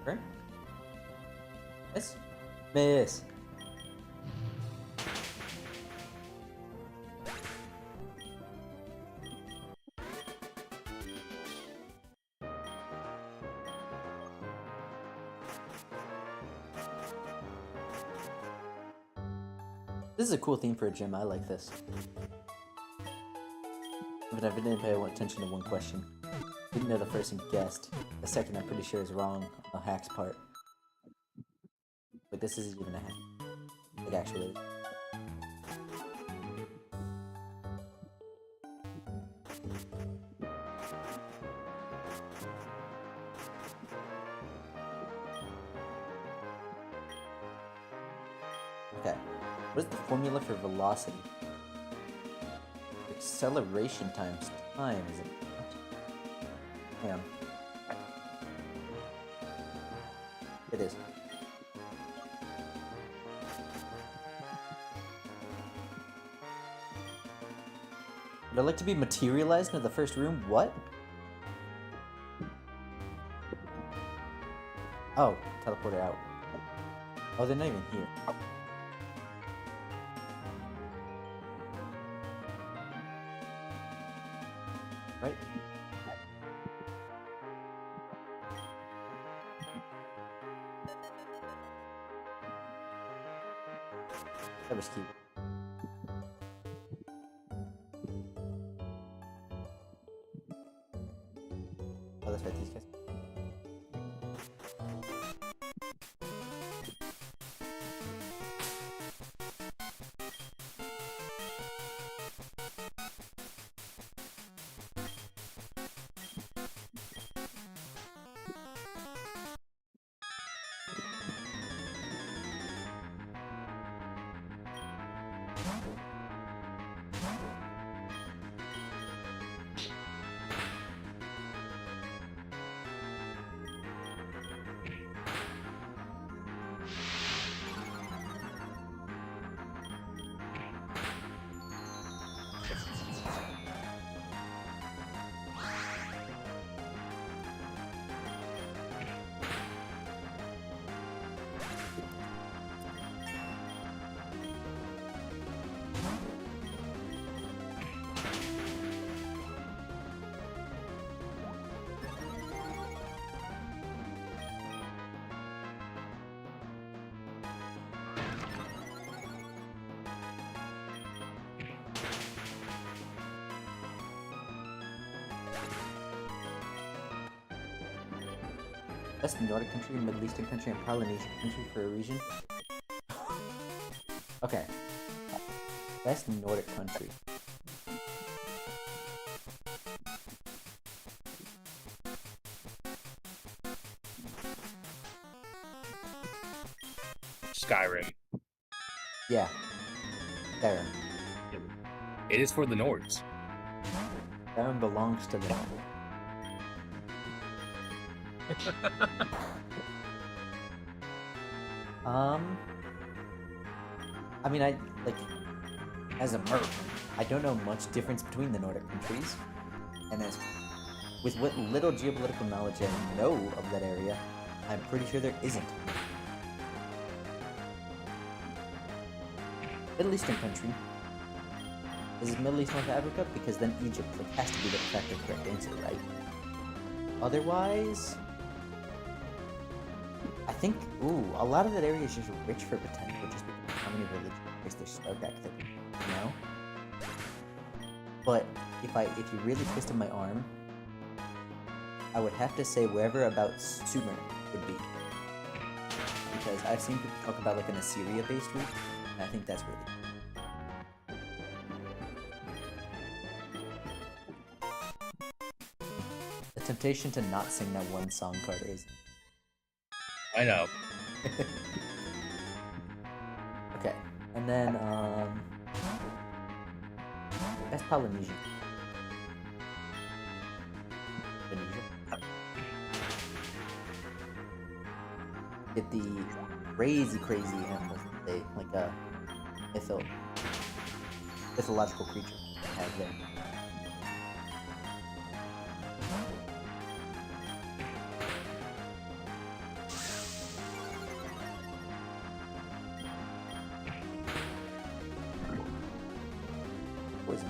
Turn. Miss. Miss. This is a cool theme for a gym. I like this. But I didn't pay attention to one question. Didn't know the first and guessed. The second I'm pretty sure is wrong on the hack's part. But this isn't even a hack. It actually is. Okay. What is the formula for velocity? Acceleration times time, is it? Hang on. It is. Would I like to be materialized into the first room? What? Oh, teleported out. Oh, they're not even here. Right? That was cute. Oh, that's right, these guys. Best Nordic country, Middle Eastern country, and Polynesian country for a region. Okay. Best Nordic country.
Skyrim.
Yeah. Skyrim.
It is for the Nords.
Skyrim belongs to them. I mean, as a merc, I don't know much difference between the Nordic countries, and as with what little geopolitical knowledge I know of that area, I'm pretty sure there isn't. Middle Eastern country. Is Middle East North Africa? Because then Egypt has to be the de facto correct answer, right? Otherwise, I think, a lot of that area is just rich for potential, just because of how many religions there start back then, you know? But if you really twisted my arm, I would have to say wherever about Sumer would be. Because I've seen people talk about like an Assyria-based route, and I think that's really cool. The temptation to not sing that one song, Carter, is...
I know.
Okay, and then, that's Polynesian. Indonesia. Get the crazy animals that they, like a mythological creature have there. Poison.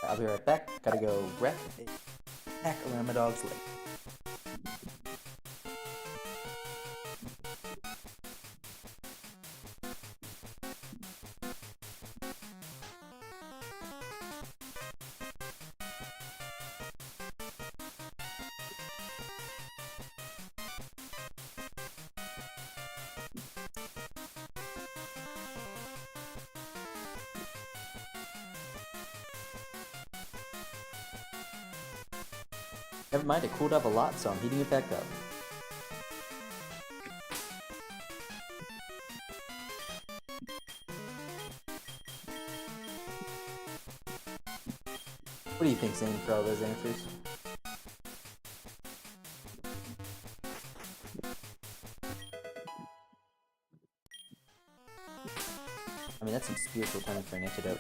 I'll be right back. Gotta go wrap a pack around my dog's leg. Never mind, it cooled off a lot, so I'm heating it back up. What do you think, Zane, for all those answers? I mean, that's some spiritual time for an antidote.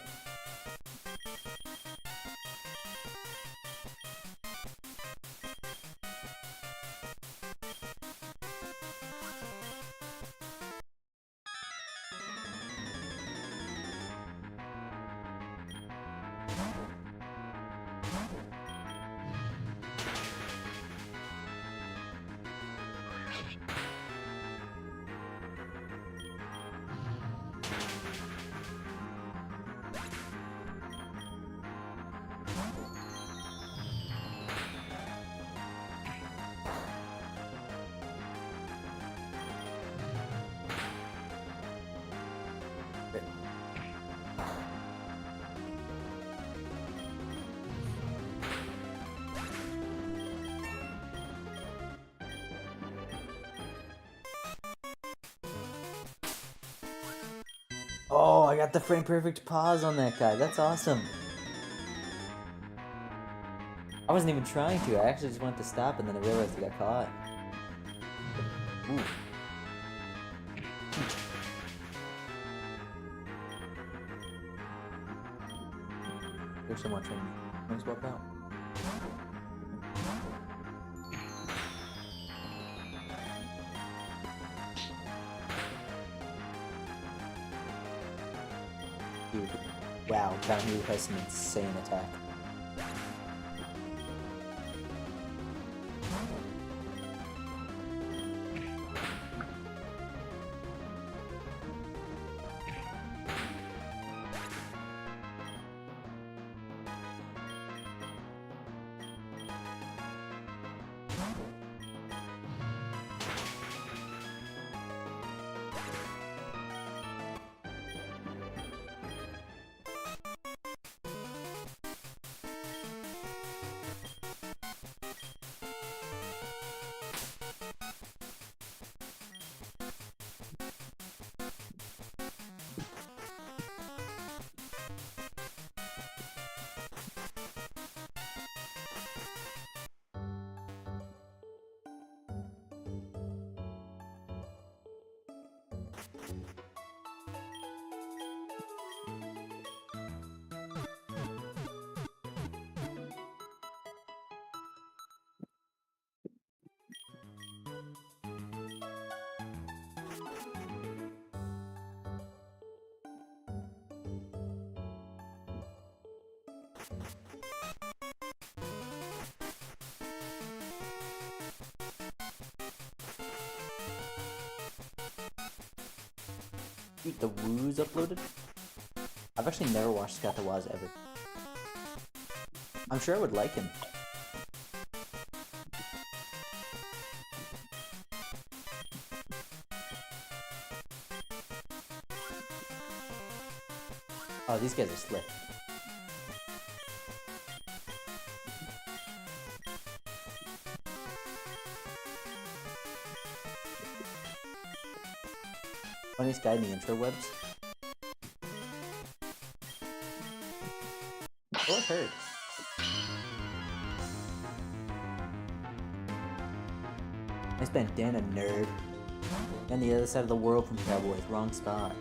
Oh, I got the frame perfect pause on that guy. That's awesome. I wasn't even trying to. I actually just wanted to stop and then I realized I got caught. Ooh. There's so much in me. Let me swap out. Dude, wow, down here has some insane attack. Dude, the Woo's uploaded? I've actually never watched Scott the Waz ever. I'm sure I would like him. Oh, these guys are slick. Funniest guy in the intro webs. Oh, it hurts. Nice bandana, nerd. On the other side of the world from Cowboys. Wrong spot.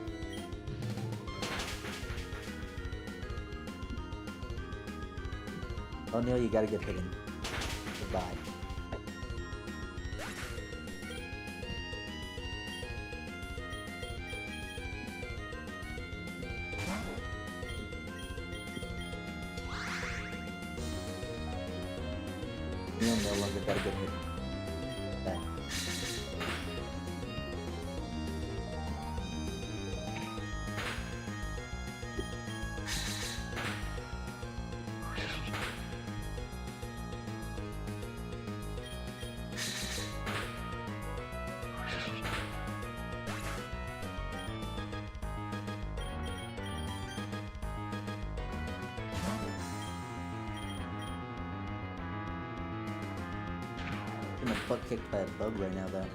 Oh, Neil, you gotta get hidden. Goodbye. Neil no longer gotta get hidden. Back. I'm getting butt kicked by a bug right now, though.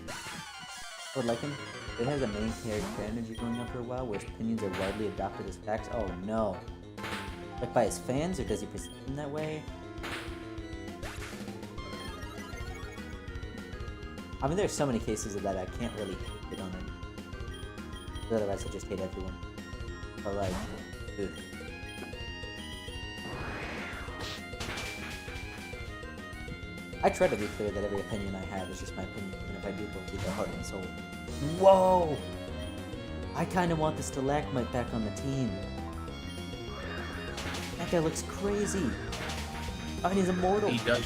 I would like him. It has a main character energy going on for a while, where his opinions are widely adopted as facts. Oh no. Like by his fans, or does he present them that way? I mean, there's so many cases of that I can't really hate on him. Otherwise, I just hate everyone. But like, dude. I try to be clear that every opinion I have is just my opinion, and if I do go through the heart and soul. Whoa! I kind of want the stalagmite back on the team. That guy looks crazy. I mean, he's immortal.
He does.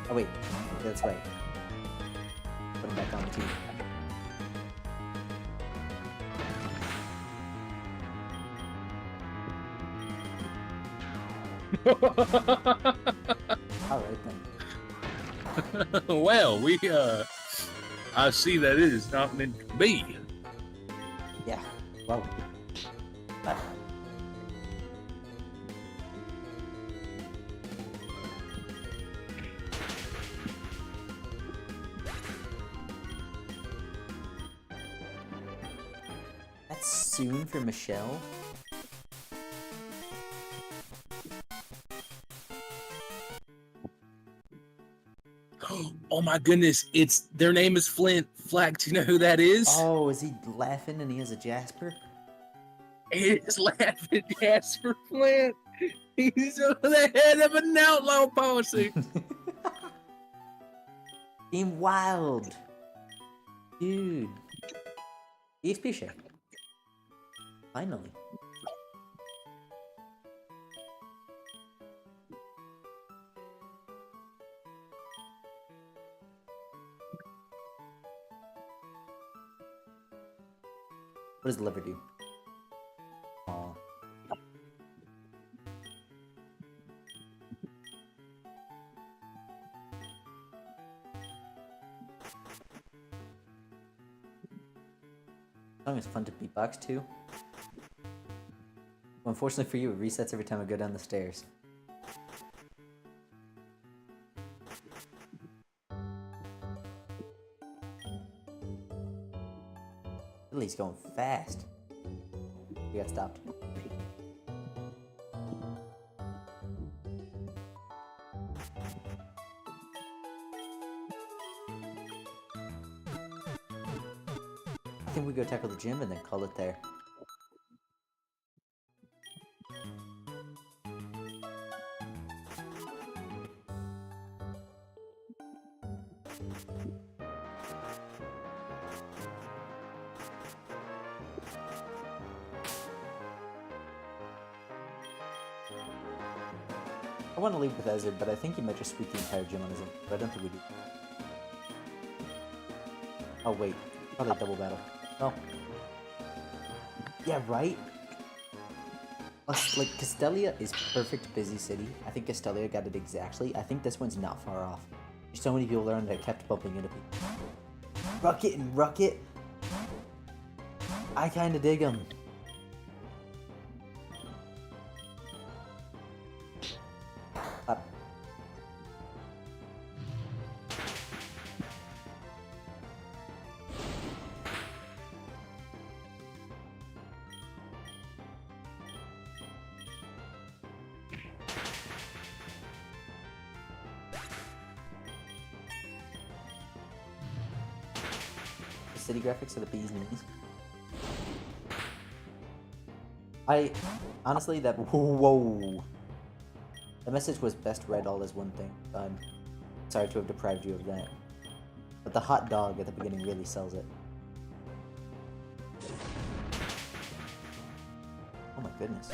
Oh wait, that's right. Put him back on the team. Alright then.
Well, I see that it is not meant to be.
Yeah, well. That's soon for Michelle?
Oh my goodness, their name is Flint. Flag, do you know who that is?
Oh, is he laughing and he has a Jasper?
It is laughing Jasper Flint. He's on the head of an outlaw policy.
Team Wild! Dude. EXP share. Finally. What does the liver do? Aw. Song is fun to beatbox too. Well, unfortunately for you, it resets every time I go down the stairs. Lily's going fast. We got stopped. I think we go tackle the gym and then call it there. I want to leave with Ezra, but I think he might just sweep the entire gym on his own. But I don't think we do. Oh wait, probably double battle. Oh. Yeah, right? Like, Castelia is perfect busy city. I think Castelia got it exactly. I think this one's not far off. There's so many people around that kept bumping into people. Rucket and Rucket! I kinda dig them. Up. The city graphics are the bee's knees. Honestly, that, whoa. The message was best read all as one thing. I'm sorry to have deprived you of that. But the hot dog at the beginning really sells it. Oh my goodness.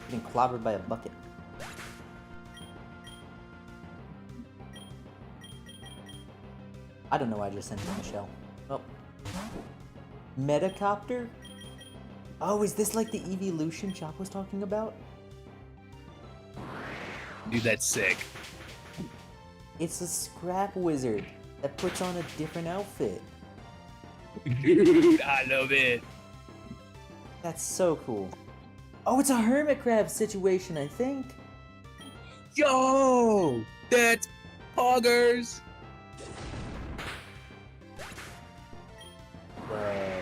Getting clobbered by a bucket. I don't know why I just sent it to Michelle. Oh. Metacopter? Oh, is this like the evolution Chop was talking about?
Dude, that's sick.
It's a scrap wizard that puts on a different outfit.
Dude, I love it.
That's so cool. Oh, it's a hermit crab situation, I think.
Yo, that's poggers.
Whoa.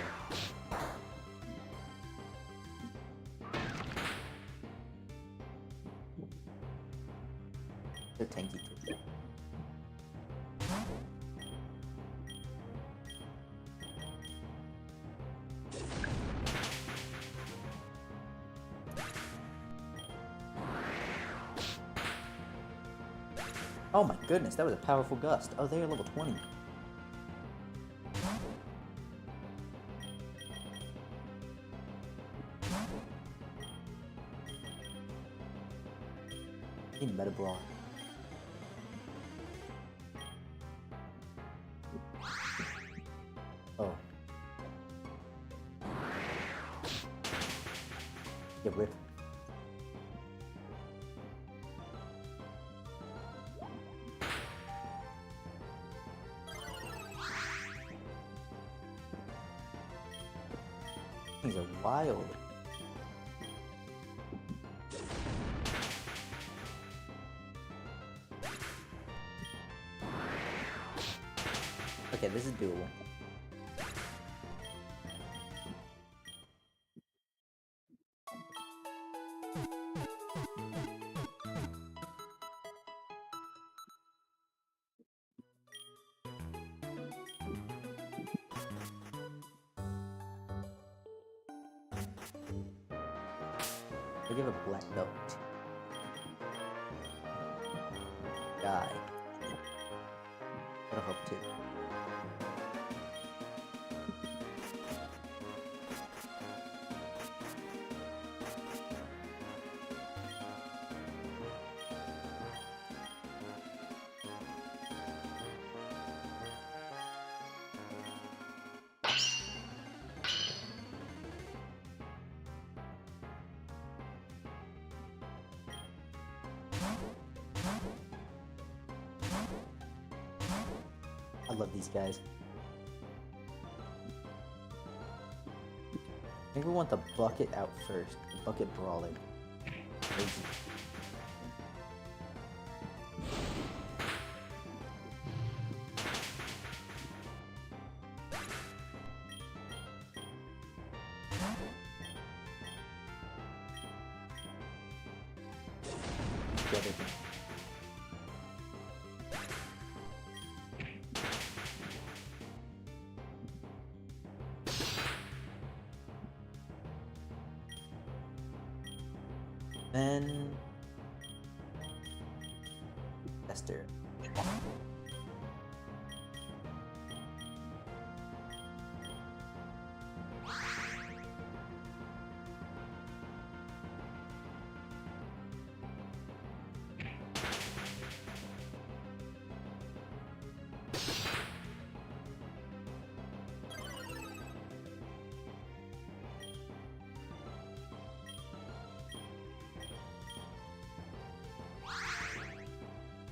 They're tanky too. Oh my goodness, that was a powerful gust. Oh, they are level 20. In Meta Brawl. Oh. Yeah, rip. Things are wild. Okay, this is doable. I'll give a black belt. Guy. That'll help too. I love these guys. I think we want the bucket out first. The bucket brawling. Crazy. Together. Then Esther.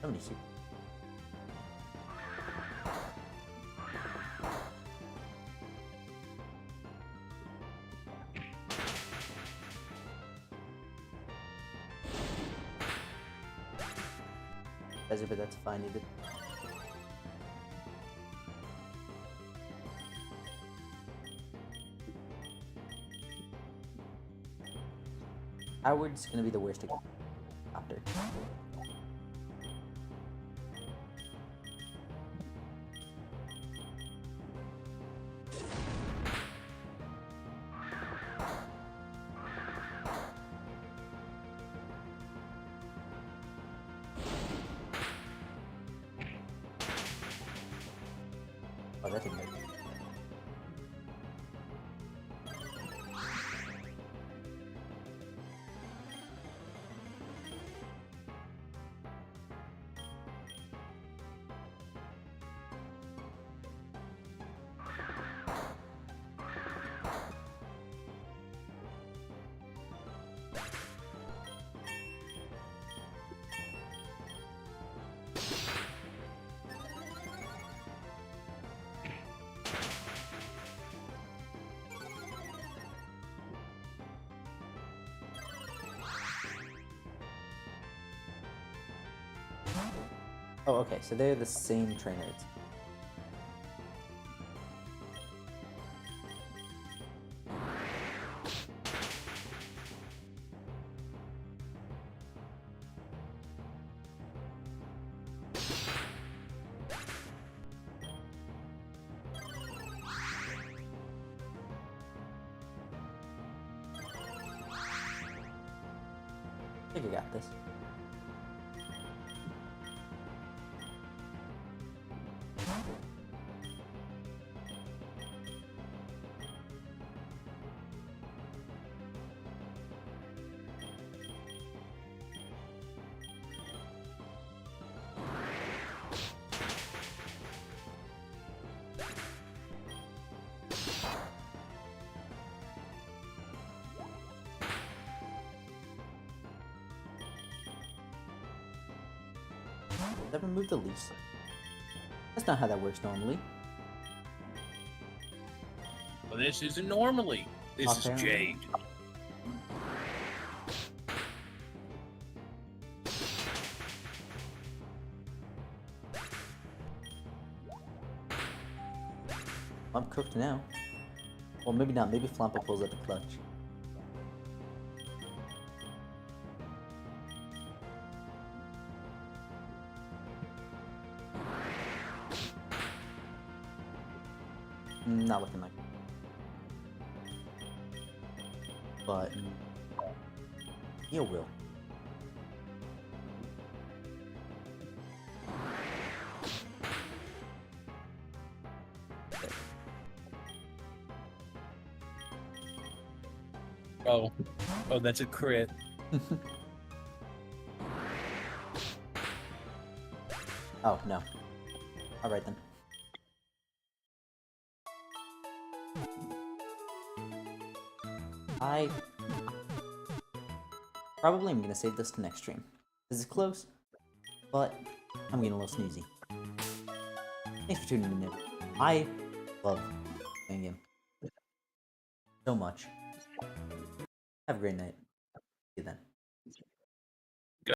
Let me see. But that's fine, either. Howard's gonna be the worst to go after. Oh, that didn't hurt. Oh, okay, so they're the same trainers. I think I got this. That removed the lease. That's not how that works normally.
Well, this isn't normally. This is
Apparently.
Jade.
I'm cooked now. Well, maybe not. Maybe Flampa pulls out the clutch. Not looking like it. But you will.
Oh, that's a crit.
Oh, no. Alright then. I probably am gonna save this to next stream. This is close, but I'm getting a little snoozy. Thanks for tuning in. I love playing game so much. Have a great night. See you then.